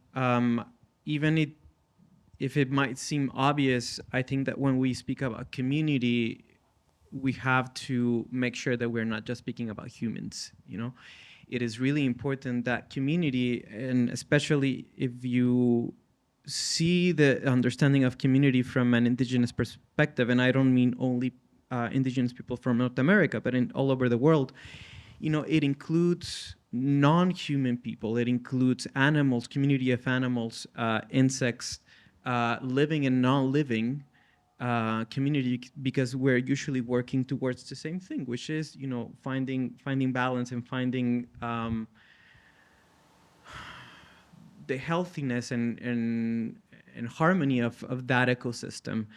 even if it might seem obvious, I think that when we speak about community, we have to make sure that we're not just speaking about humans. It is really important that community, and especially if you see the understanding of community from an indigenous perspective, and I don't mean only indigenous people from North America, but all over the world, it includes non-human people. It includes animals, community of animals, insects, living and non-living community, because we're usually working towards the same thing, which is, finding balance and finding the healthiness and harmony of that ecosystem.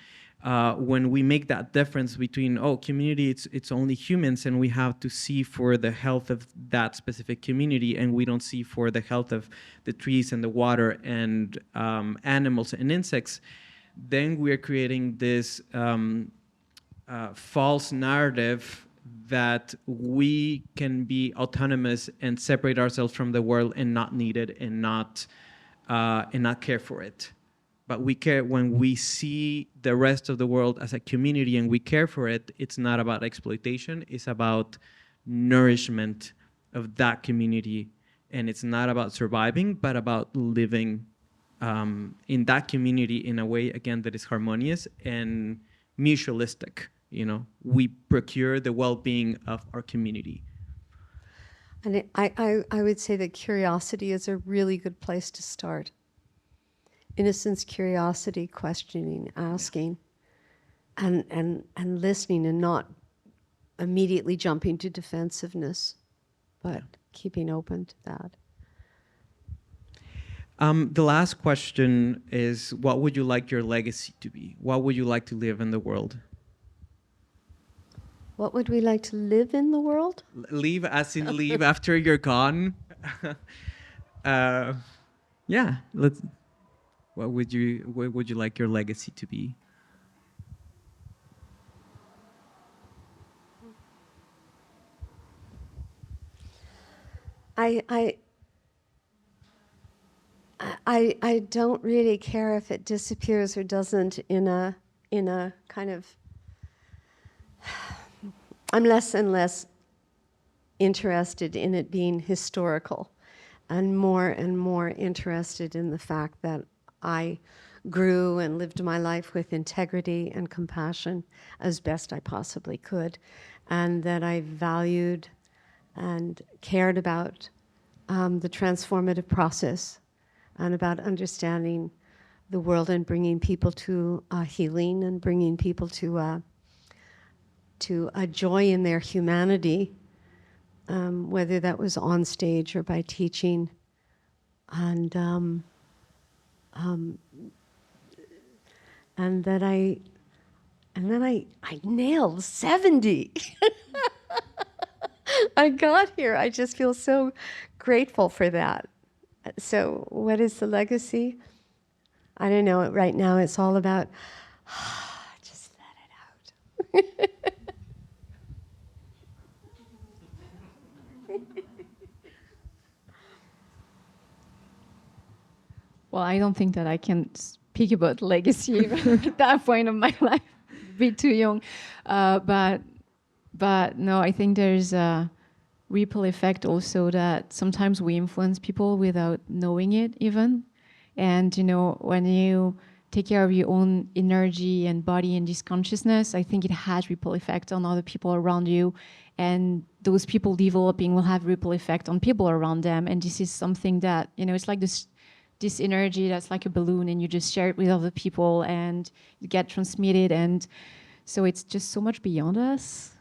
When we make that difference between, community, it's only humans, and we have to see for the health of that specific community, and we don't see for the health of the trees and the water and animals and insects, then we're creating this false narrative that we can be autonomous and separate ourselves from the world and not need it and not care for it. But we care when we see the rest of the world as a community and we care for it. It's not about exploitation. It's about nourishment of that community, and it's not about surviving, but about living in that community in a way, again, that is harmonious and mutualistic. You know, we procure the well-being of our community. And I would say that curiosity is a really good place to start. Innocence, curiosity, questioning, asking, and listening, and not immediately jumping to defensiveness, but keeping open to that. The last question is, what would you like your legacy to be? What would you like to live in the world? What would we like to live in the world? Leave as in leave after you're gone. Yeah, let's. What would you like your legacy to be? I don't really care if it disappears or doesn't in a kind of. I'm less and less interested in it being historical, and more interested in the fact that I grew and lived my life with integrity and compassion as best I possibly could, and that I valued and cared about the transformative process and about understanding the world and bringing people to healing and bringing people to a joy in their humanity, whether that was on stage or by teaching. And then I nailed 70. I got here. I just feel so grateful for that. So what is the legacy? I don't know. Right now it's all about just let it out. Well, I don't think that I can speak about legacy at that point of my life. A bit too young. But no, I think there's a ripple effect also that sometimes we influence people without knowing it even. And, you know, when you take care of your own energy and body and this consciousness, I think it has ripple effect on other people around you. And those people developing will have ripple effect on people around them. And this is something that, you know, it's like this energy that's like a balloon, and you just share it with other people and you get transmitted. And so it's just so much beyond us.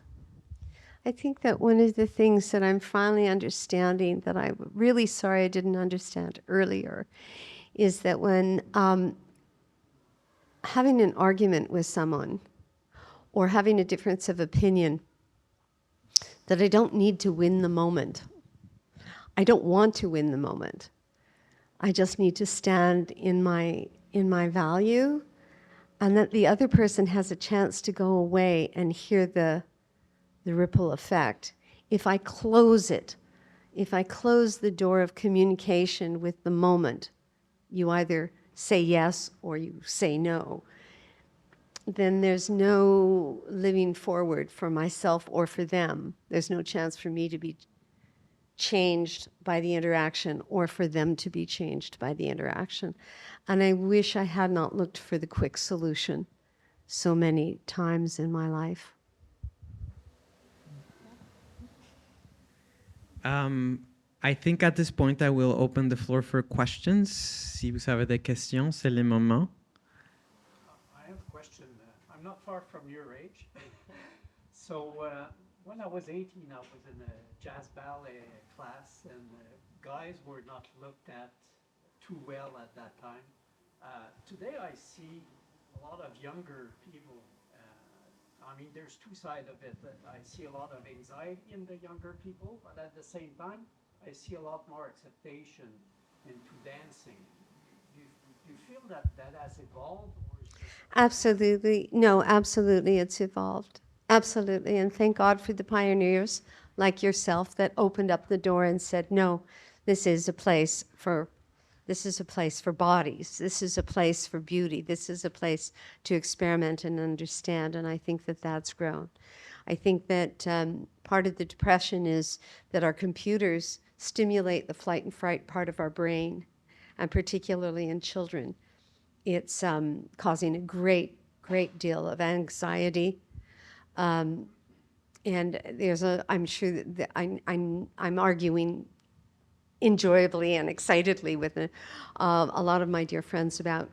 I think that one of the things that I'm finally understanding that I'm really sorry I didn't understand earlier is that when having an argument with someone or having a difference of opinion, that I don't need to win the moment. I don't want to win the moment. I just need to stand in my value, and that the other person has a chance to go away and hear the ripple effect. If I close it, if I close the door of communication with the moment, you either say yes or you say no, then there's no living forward for myself or for them. There's no chance for me to be changed by the interaction or for them to be changed by the interaction. And I wish I had not looked for the quick solution so many times in my life. I think at this point I will open the floor for questions. Si vous avez des questions, c'est le moment. I have a question. I'm not far from your age. So when I was 18, I was in a jazz ballet class, and guys were not looked at too well at that time. Today I see a lot of younger people. I mean, there's two sides of it. I see a lot of anxiety in the younger people, but at the same time, I see a lot more acceptation into dancing. Do you feel that has evolved? Or is Absolutely. No, absolutely. It's evolved. Absolutely. And thank God for the pioneers like yourself that opened up the door and said, no, this is a place for bodies. This is a place for beauty. This is a place to experiment and understand. And I think that that's grown. I think that part of the depression is that our computers stimulate the flight and fright part of our brain, and particularly in children. It's causing a great deal of anxiety. And I'm sure that I'm arguing enjoyably and excitedly with a lot of my dear friends about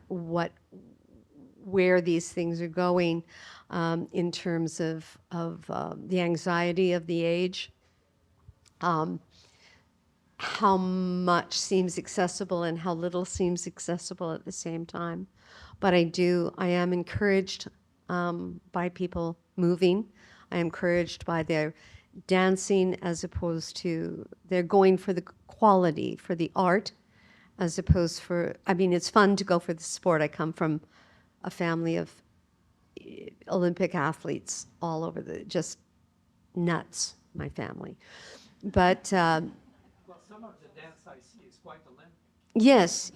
where these things are going in terms of the anxiety of the age, how much seems accessible and how little seems accessible at the same time. But I am encouraged by people moving. I am encouraged by their dancing as opposed to, they're going for the quality, for the art, as opposed for, I mean, it's fun to go for the sport. I come from a family of Olympic athletes all over just nuts, my family. But Well, some of the dance I see is quite Olympic. Yes.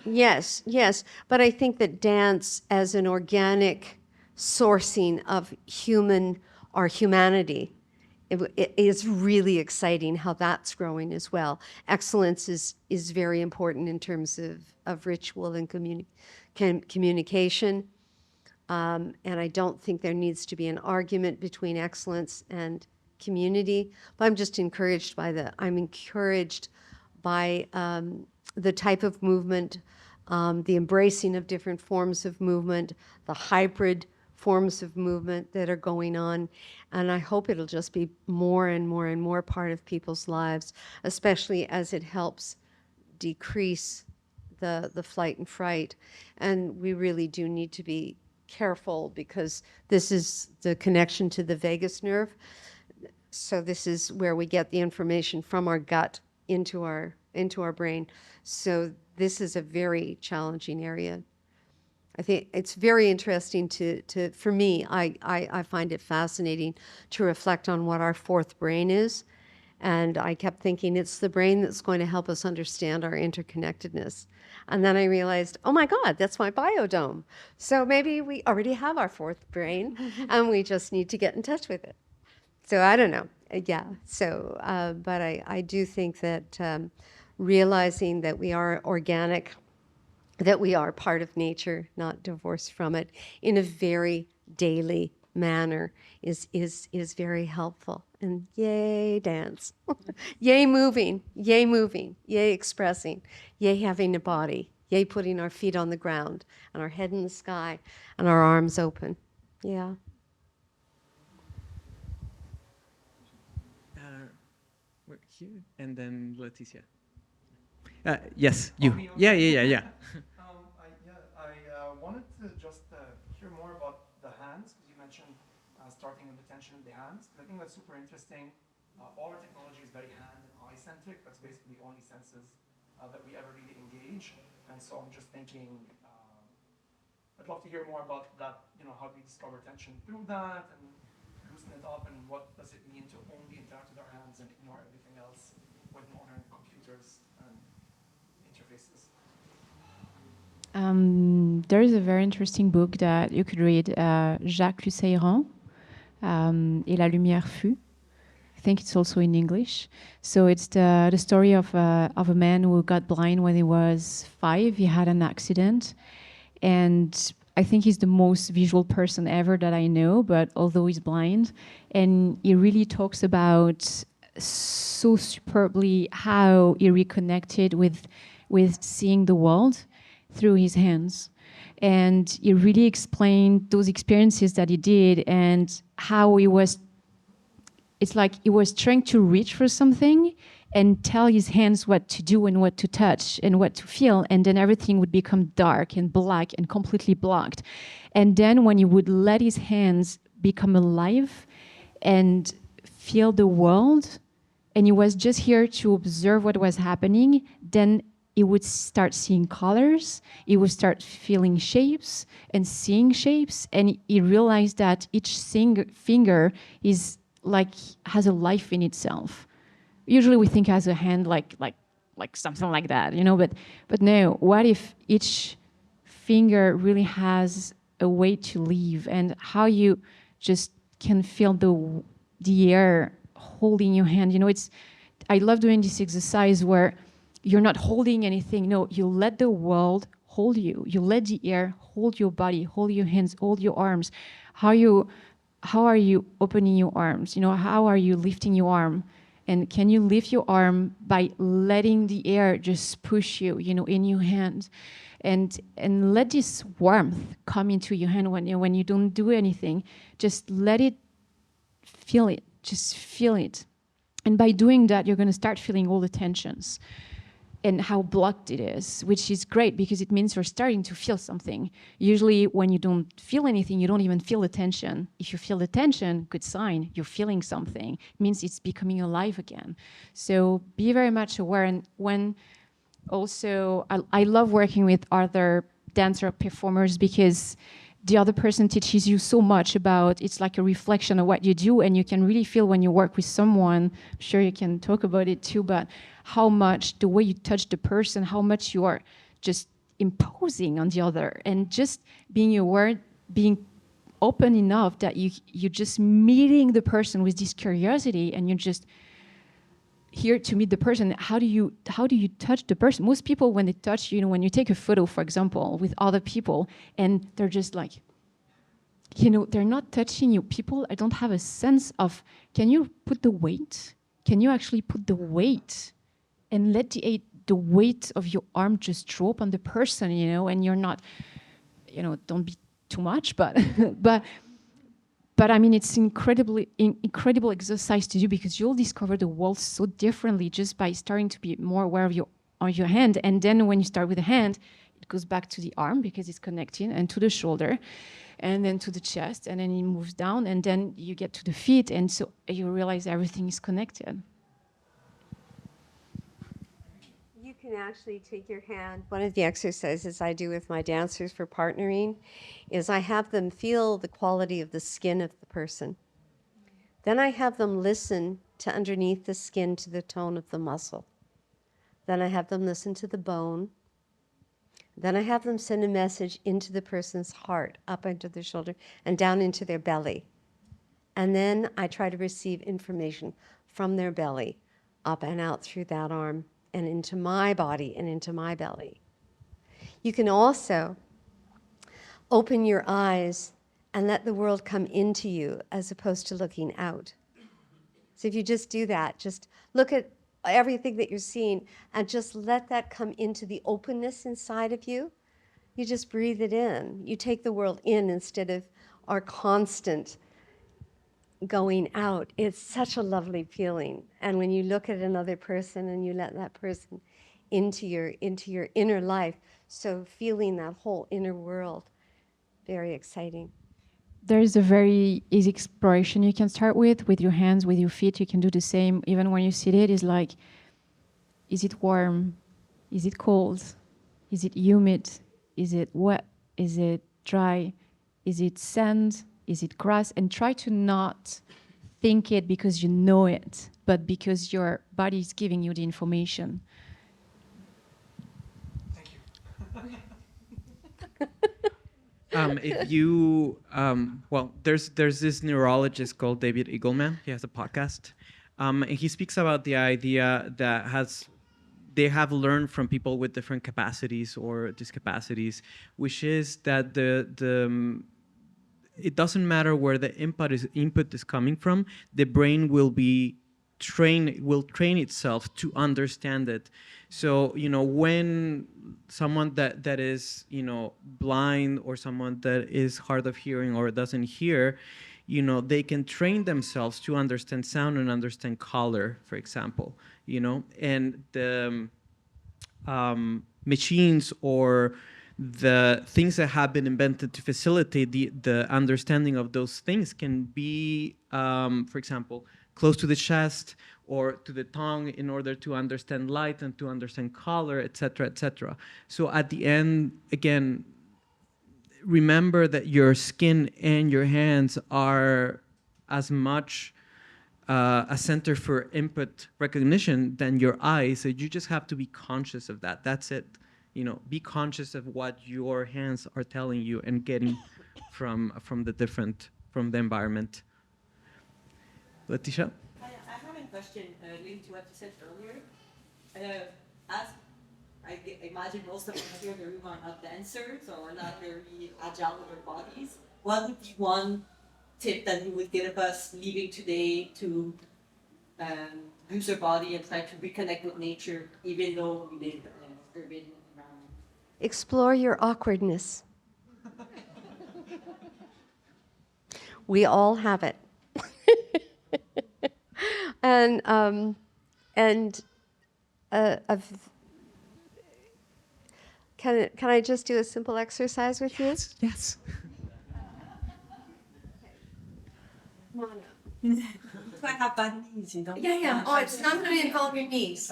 But I think that dance as an organic sourcing of humanity, it is really exciting how that's growing as well. Excellence is very important in terms of ritual and communication. And I don't think there needs to be an argument between excellence and community. But I'm just encouraged by the type of movement, the embracing of different forms of movement, the hybrid forms of movement that are going on. And I hope it'll just be more and more and more part of people's lives, especially as it helps decrease the flight and fright. And we really do need to be careful because this is the connection to the vagus nerve. So this is where we get the information from our gut into our brain. So this is a very challenging area. I think it's very interesting for me, I find it fascinating to reflect on what our fourth brain is. And I kept thinking it's the brain that's going to help us understand our interconnectedness. And then I realized, oh my God, that's my biodome. So maybe we already have our fourth brain and we just need to get in touch with it. So I don't know. Yeah. So, but I do think that realizing that we are organic, that we are part of nature, not divorced from it, in a very daily manner is very helpful. And yay, dance. Yay, moving. Yay, expressing. Yay, having a body. Yay, putting our feet on the ground and our head in the sky and our arms open. Yeah. We're here, and then Leticia. Yes, you. Me, Yeah. I wanted to just hear more about the hands, because you mentioned starting with the tension of the hands. I think that's super interesting. All our technology is very hand and eye centric. That's basically the only senses that we ever really engage. And so I'm just thinking, I'd love to hear more about that. How do we discover tension through that and loosen it up, and what does it mean to only interact with our hands and ignore everything else with modern computers and interfaces? There is a very interesting book that you could read, Jacques Luceyran, Et la lumière fut. I think it's also in English. So it's the story of a man who got blind when he was 5. He had an accident, and I think he's the most visual person ever that I know, but although he's blind, and he really talks about so superbly how he reconnected with seeing the world through his hands. And he really explained those experiences that he did and how it's like he was trying to reach for something and tell his hands what to do and what to touch and what to feel, and then everything would become dark and black and completely blocked. And then when he would let his hands become alive and feel the world, and he was just here to observe what was happening, then it would start seeing colors, it would start feeling shapes and seeing shapes, and it realized that each finger is like has a life in itself. Usually we think as a hand like something like that, you know, but no, what if each finger really has a way to live, and how you just can feel the air holding your hand. You know, I love doing this exercise where you're not holding anything. No, you let the world hold you. You let the air hold your body, hold your hands, hold your arms. How are you opening your arms? You know, how are you lifting your arm? And can you lift your arm by letting the air just push you, you know, in your hand? And let this warmth come into your hand when you don't do anything. Just let it, feel it, just feel it. And by doing that, you're going to start feeling all the tensions and how blocked it is, which is great because it means you're starting to feel something. Usually when you don't feel anything, you don't even feel the tension. If you feel the tension, good sign, you're feeling something. It means it's becoming alive again. So be very much aware. And when also, I love working with other dancer performers because the other person teaches you so much about, it's like a reflection of what you do, and you can really feel when you work with someone, I'm sure you can talk about it too, but how much the way you touch the person, how much you are just imposing on the other, and just being aware, being open enough that you're just meeting the person with this curiosity, and you're just here to meet the person. How do you touch the person? Most people, when they touch, you know, when you take a photo, for example, with other people, and they're just like, you know, they're not touching you. People, I don't have a sense of, can you put the weight? Can you actually put the weight and let the weight of your arm just drop on the person, you know, and you're not, you know, don't be too much, but But I mean, it's incredible exercise to do because you'll discover the world so differently just by starting to be more aware of your hand. And then when you start with the hand, it goes back to the arm because it's connecting, and to the shoulder, and then to the chest, and then it moves down, and then you get to the feet, and so you realize everything is connected. You can actually take your hand. One of the exercises I do with my dancers for partnering is I have them feel the quality of the skin of the person. Then I have them listen to underneath the skin to the tone of the muscle. Then I have them listen to the bone. Then I have them send a message into the person's heart, up into their shoulder and down into their belly. And then I try to receive information from their belly, up and out through that arm, and into my body and into my belly. You can also open your eyes and let the world come into you as opposed to looking out. So if you just do that, just look at everything that you're seeing and just let that come into the openness inside of you. You just breathe it in. You take the world in instead of our constant going out. It's such a lovely feeling. And when you look at another person and you let that person into your inner life, so feeling that whole inner world, very exciting. There's a very easy exploration you can start with your hands, with your feet. You can do the same. Even when you sit it, is like, is it warm? Is it cold? Is it humid? Is it wet? Is it dry? Is it sand? Is it grass? And try to not think it because you know it, but because your body is giving you the information. Thank you. If you, well, there's this neurologist called David Eagleman. He has a podcast, and he speaks about the idea that they have learned from people with different capacities or discapacities, which is that it doesn't matter where the input is coming from. The brain will train itself to understand it. So, you know, when someone that is, you know, blind, or someone that is hard of hearing or doesn't hear, you know, they can train themselves to understand sound and understand color, for example, you know, and the machines or the things that have been invented to facilitate the understanding of those things can be, for example, close to the chest, or to the tongue in order to understand light and to understand color, etc., etc. So at the end, again, remember that your skin and your hands are as much a center for input recognition than your eyes. So you just have to be conscious of that. That's it. You know, be conscious of what your hands are telling you and getting from the environment. Letitia? I have a question linked to what you said earlier. As imagine most of us here are not dancers or not very agile with their bodies, what would be one tip that you would give us leaving today to use their body and try to reconnect with nature, even though we live in an urban environment? Explore your awkwardness. We all have it. And can I just do a simple exercise with you? Yes. Come on up. I have bad knees, you know? Yeah. Oh, it's not going to involve your knees.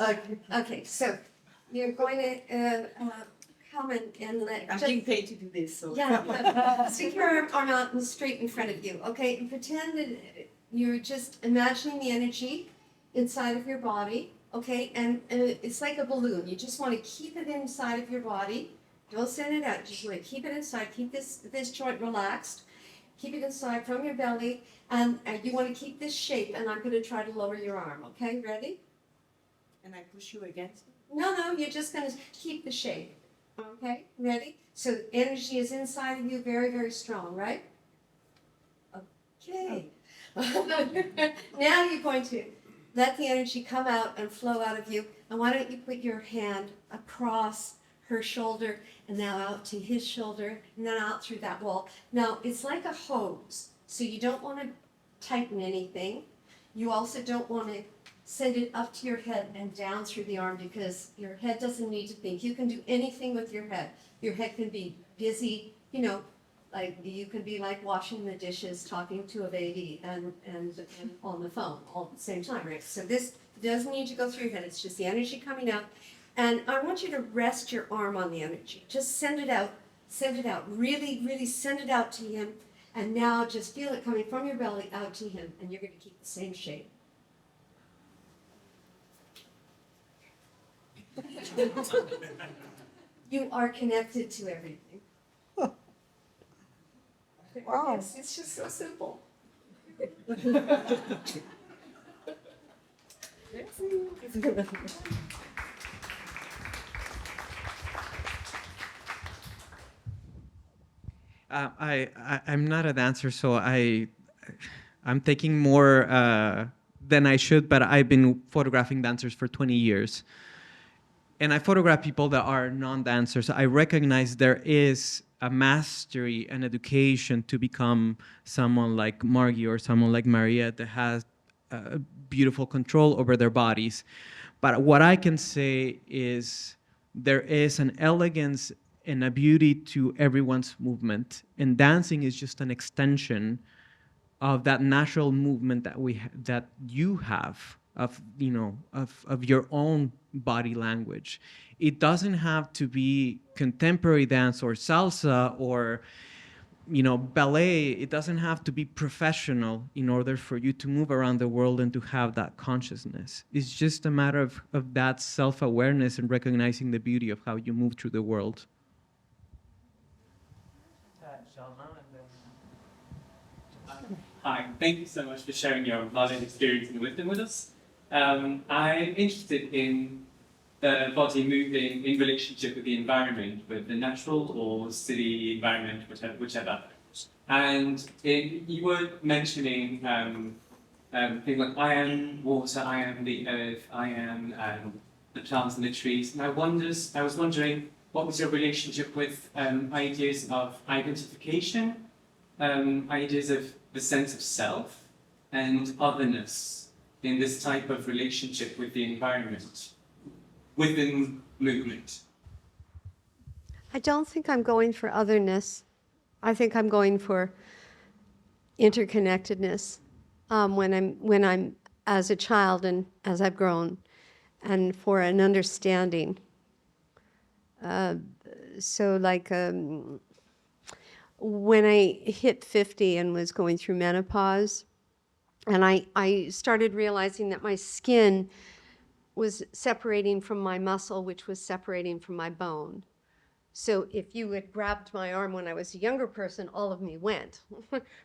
Okay. So you're going to come and let. I'm being paid to do this, so. Yeah. Stick your arm out straight in front of you. Okay, and pretend that you're just imagining the energy inside of your body. Okay, and it's like a balloon. You just want to keep it inside of your body. Don't send it out. Just want to keep it inside. Keep this joint relaxed. Keep it inside from your belly, and you want to keep this shape. And I'm going to try to lower your arm. Okay, ready? And I push you against it? No. You're just going to keep the shape. Okay, ready? So energy is inside of you, very, very strong, right? Okay. Now you're going to let the energy come out and flow out of you. And why don't you put your hand across her shoulder and now out to his shoulder and then out through that wall. Now, it's like a hose. So you don't want to tighten anything. You also don't want to send it up to your head and down through the arm because your head doesn't need to think. You can do anything with your head. Your head can be busy, like you can be like washing the dishes, talking to a baby, and on the phone all at the same time, right? So this doesn't need to go through your head. It's just the energy coming out. And I want you to rest your arm on the energy. Just send it out. Really, really send it out to him. And now just feel it coming from your belly out to him. And you're going to keep the same shape. You are connected to everything. Wow. Yes, it's just so simple. I'm not a dancer, so I'm taking more than I should, but I've been photographing dancers for 20 years. And I photograph people that are non-dancers. I recognize there is a mastery and education to become someone like Margie or someone like Mariette that has beautiful control over their bodies. But what I can say is there is an elegance and a beauty to everyone's movement. And dancing is just an extension of that natural movement that you have of your own body language. It doesn't have to be contemporary dance or salsa or ballet. It doesn't have to be professional in order for you to move around the world and to have that consciousness. It's just a matter of that self-awareness and recognizing the beauty of how you move through the world. Hi, thank you so much for sharing your knowledge, experience, and wisdom with us. I'm interested in the body moving in relationship with the environment, with the natural or city environment, whichever. And you were mentioning things like I am water, I am the earth, I am the plants and the trees. And I was wondering, what was your relationship with ideas of identification, ideas of the sense of self, and otherness in this type of relationship with the environment, within movement? I don't think I'm going for otherness. I think I'm going for interconnectedness. When I'm as a child and as I've grown, and for an understanding. So like when I hit 50 and was going through menopause, and I started realizing that my skin was separating from my muscle, which was separating from my bone. So if you had grabbed my arm when I was a younger person, all of me went.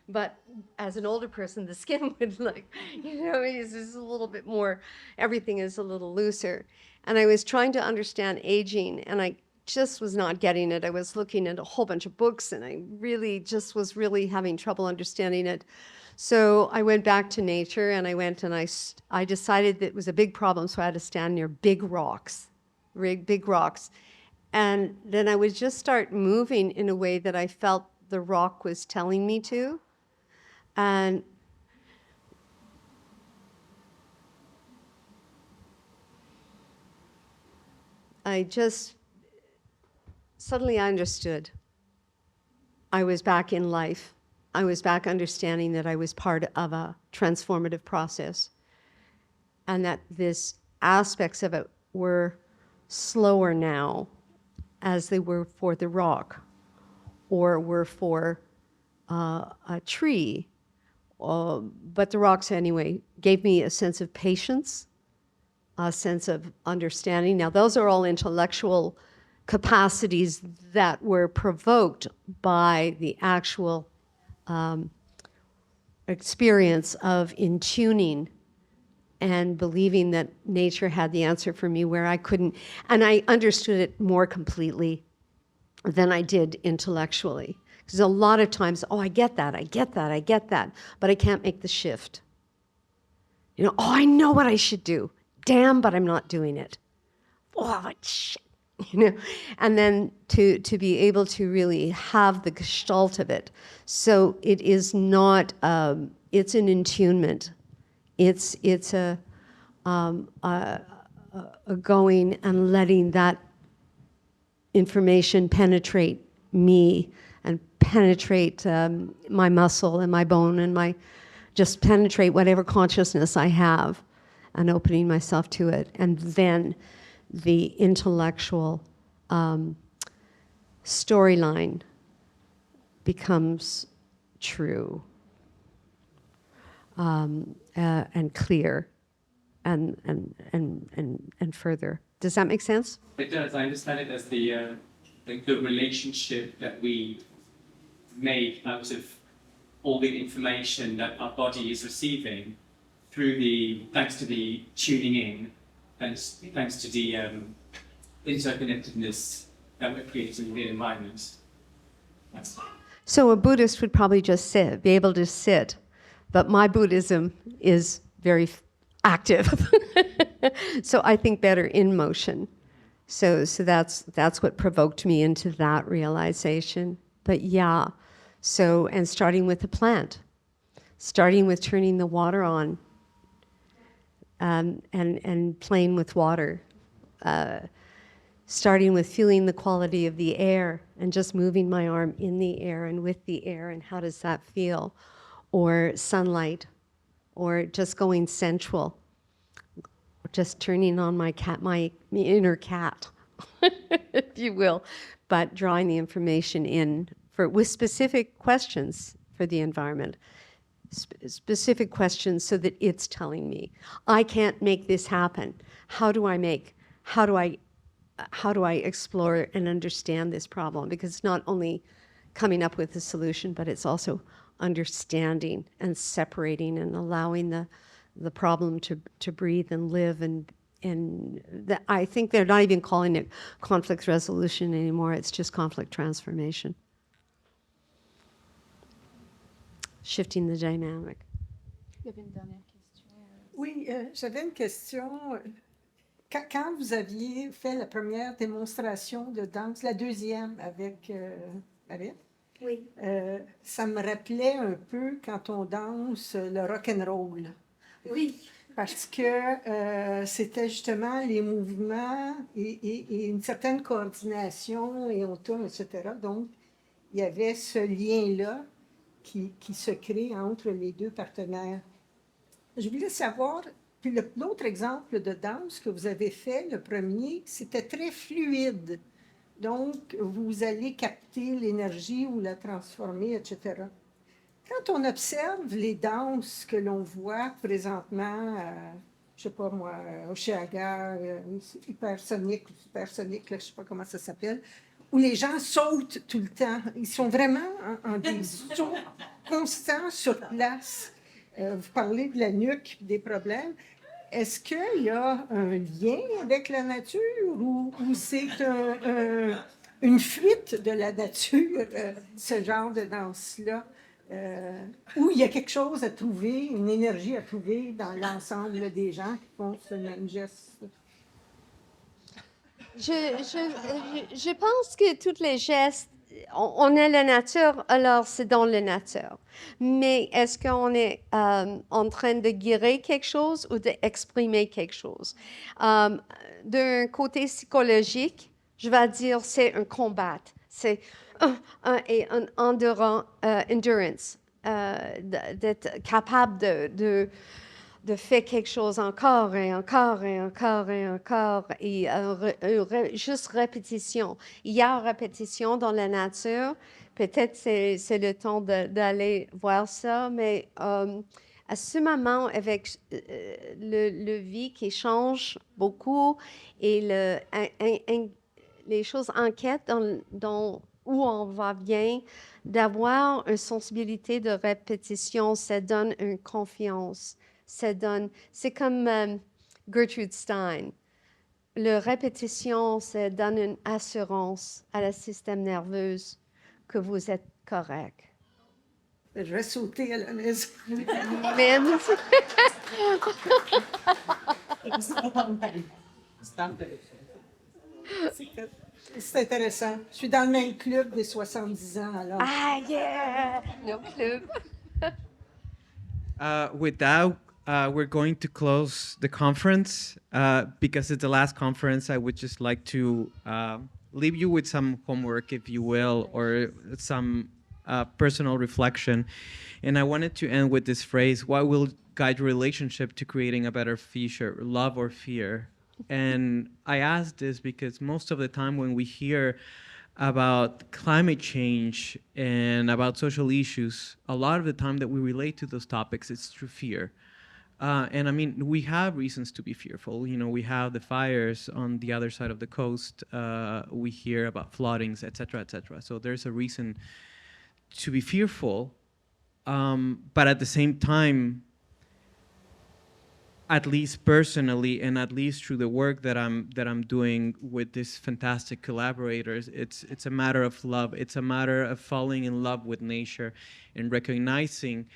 But as an older person, the skin would it's just a little bit more, everything is a little looser. And I was trying to understand aging, and I just was not getting it. I was looking at a whole bunch of books, and I really just was really having trouble understanding it. So I went back to nature, and I went and I decided that it was a big problem, so I had to stand near big rocks. And then I would just start moving in a way that I felt the rock was telling me to. And suddenly I understood. I was back in life. I was back understanding that I was part of a transformative process, and that these aspects of it were slower now, as they were for the rock, or were for a tree. But the rocks, anyway, gave me a sense of patience, a sense of understanding. Now, those are all intellectual capacities that were provoked by the actual experience of in tuning and believing that nature had the answer for me where I couldn't. And I understood it more completely than I did intellectually. Because a lot of times, I get that, but I can't make the shift. I know what I should do. Damn, but I'm not doing it. What shit. And then to be able to really have the gestalt of it. So it is not, it's an attunement. It's a going and letting that information penetrate me and penetrate my muscle and my bone and just penetrate whatever consciousness I have, and opening myself to it. And then the intellectual storyline becomes true and clear and further. Does that make sense? It does. I understand it as the relationship that we make out of all the information that our body is receiving thanks to the tuning in, and thanks to the interconnectedness that we're creating in the environment. So a Buddhist would probably just be able to sit, but my Buddhism is very active. So I think better in motion. So that's what provoked me into that realization. But yeah, and starting with the plant, starting with turning the water on, and playing with water, starting with feeling the quality of the air and just moving my arm in the air and with the air, and how does that feel? Or sunlight, or just going sensual, just turning on my inner cat, if you will, but drawing the information in with specific questions for the environment. Specific questions so that it's telling me, I can't make this happen. How do I explore and understand this problem? Because it's not only coming up with a solution, but it's also understanding and separating and allowing the problem to breathe and live. And I think they're not even calling it conflict resolution anymore. It's just conflict transformation. Shifting the dynamic. Il y avait une dernière question. Oui, j'avais une question. Quand vous aviez fait la première démonstration de danse, la deuxième avec Mariette, Oui. Ça me rappelait un peu quand on danse le rock'n'roll. Oui. Parce que c'était justement les mouvements et une certaine coordination, et on tourne, etc. Donc, il y avait ce lien-là qui se crée entre les deux partenaires. Je voulais savoir, puis l'autre exemple de danse que vous avez fait, le premier, c'était très fluide. Donc, vous allez capter l'énergie ou la transformer, etc. Quand on observe les danses que l'on voit présentement, je sais pas moi, au Chiaga, hypersonique ou supersonique, là, je sais pas comment ça s'appelle, où les gens sautent tout le temps. Ils sont vraiment en des sauts constants sur place. Vous parlez de la nuque, des problèmes. Est-ce qu'il y a un lien avec la nature ou c'est une fuite de la nature, ce genre de danse-là? Où il y a quelque chose à trouver, une énergie à trouver dans l'ensemble des gens qui font ce même geste. Je pense que tous les gestes, on est la nature, alors c'est dans la nature. Mais est-ce qu'on est en train de guérir quelque chose ou d'exprimer quelque chose? D'un côté psychologique, je vais dire c'est un combat. C'est un endurance, d'être capable de faire quelque chose encore et encore et encore et encore, et juste répétition. Il y a une répétition dans la nature. Peut-être c'est le temps d'aller voir ça, mais à ce moment, avec le vie qui change beaucoup et les choses inquiètent où on va bien, d'avoir une sensibilité de répétition, ça donne une confiance. C'est comme Gertrude Stein. La répétition, ça donne une assurance à la système nerveux que vous êtes correct. Je vais sauter à la maison. C'est intéressant. Je suis dans le même club des 70 ans, alors. Ah, yeah! No club. With that, we're going to close the conference. Because it's the last conference, I would just like to leave you with some homework, if you will, or some personal reflection. And I wanted to end with this phrase: what will guide your relationship to creating a better future, love or fear? And I ask this because most of the time when we hear about climate change and about social issues, a lot of the time that we relate to those topics, it's through fear. And I mean, we have reasons to be fearful. You know, we have the fires on the other side of the coast. We hear about floodings, et cetera, et cetera. So there's a reason to be fearful. But at the same time, at least personally, and at least through the work that I'm doing with these fantastic collaborators, it's a matter of love. It's a matter of falling in love with nature and recognizing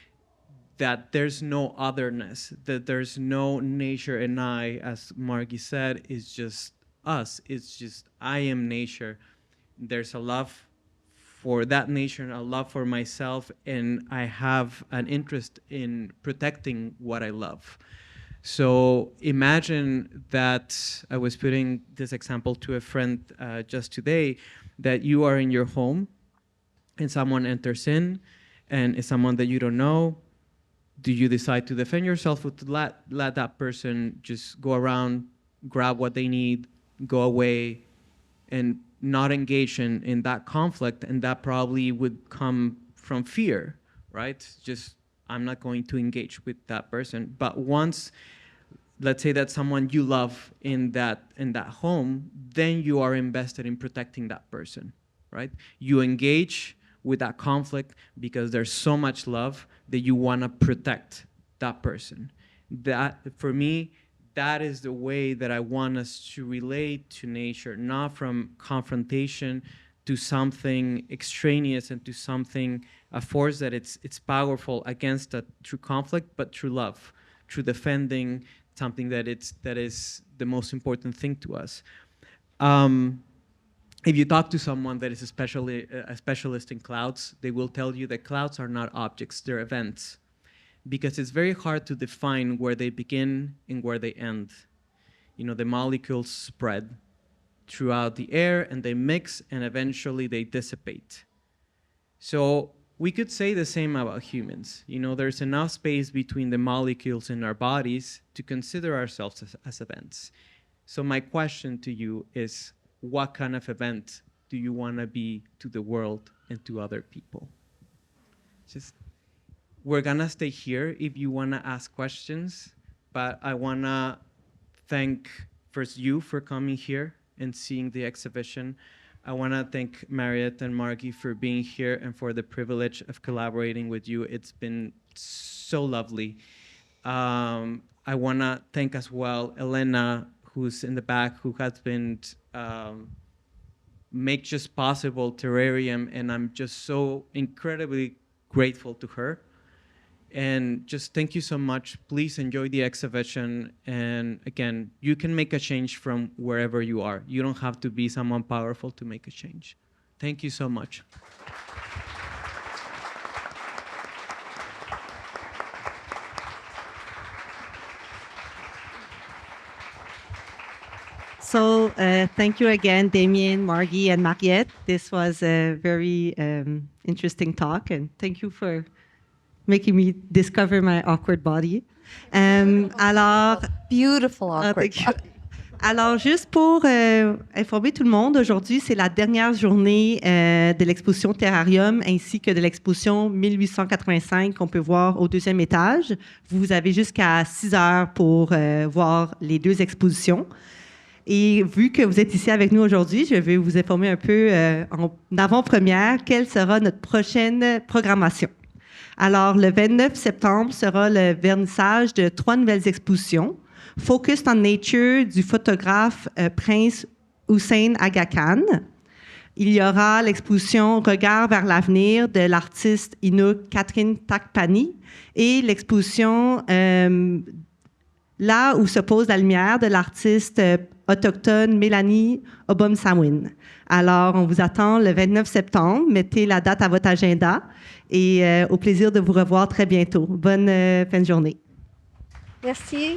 that there's no otherness, that there's no nature and I, as Margie said, is just us. It's just I am nature. There's a love for that nature and a love for myself, and I have an interest in protecting what I love. So imagine that I was putting this example to a friend just today, that you are in your home and someone enters in and is someone that you don't know. Do you decide to defend yourself or to let that person just go around, grab what they need, go away, and not engage in that conflict? And that probably would come from fear, right? Just, I'm not going to engage with that person. But once, let's say that someone you love in that home, then you are invested in protecting that person, right? You engage with that conflict because there's so much love that you want to protect that person. That, for me, that is the way that I want us to relate to nature, not from confrontation to something extraneous and to something, a force that it's powerful against a true conflict, but through love, through defending something that is the most important thing to us. If you talk to someone that is a specialist in clouds, they will tell you that clouds are not objects, they're events. Because it's very hard to define where they begin and where they end. You know, the molecules spread throughout the air and they mix and eventually they dissipate. So we could say the same about humans. You know, there's enough space between the molecules in our bodies to consider ourselves as events. So my question to you is, what kind of event do you want to be to the world and to other people? Just, we're gonna stay here if you want to ask questions, but I want to thank first you for coming here and seeing the exhibition. I want to thank Mariette and Margie for being here and for the privilege of collaborating with you. It's been so lovely. I want to thank as well Elena, who's in the back, who has been make just possible Terrarium, and I'm just so incredibly grateful to her. And just thank you so much. Please enjoy the exhibition. And again, you can make a change from wherever you are. You don't have to be someone powerful to make a change. Thank you so much. So thank you again, Damian, Margie, and Mariette. This was a very interesting talk, and thank you for making me discover my awkward body. Alors, Beautiful awkward. Alors, juste pour informer tout le monde, aujourd'hui, c'est la dernière journée de l'exposition Terrarium ainsi que de l'exposition 1885 qu'on peut voir au deuxième étage. Vous avez jusqu'à 6 heures pour voir les deux expositions. Et vu que vous êtes ici avec nous aujourd'hui, je vais vous informer un peu en avant-première quelle sera notre prochaine programmation. Alors, le 29 septembre sera le vernissage de 3 nouvelles expositions. Focused on Nature du photographe Prince Hussein Aga Khan. Il y aura l'exposition Regard vers l'avenir de l'artiste Inuk Catherine Takpani et l'exposition Là où se pose la lumière de l'artiste autochtone Mélanie Obomsawin. Alors, on vous attend le 29 septembre. Mettez la date à votre agenda et au plaisir de vous revoir très bientôt. Bonne fin de journée. Merci.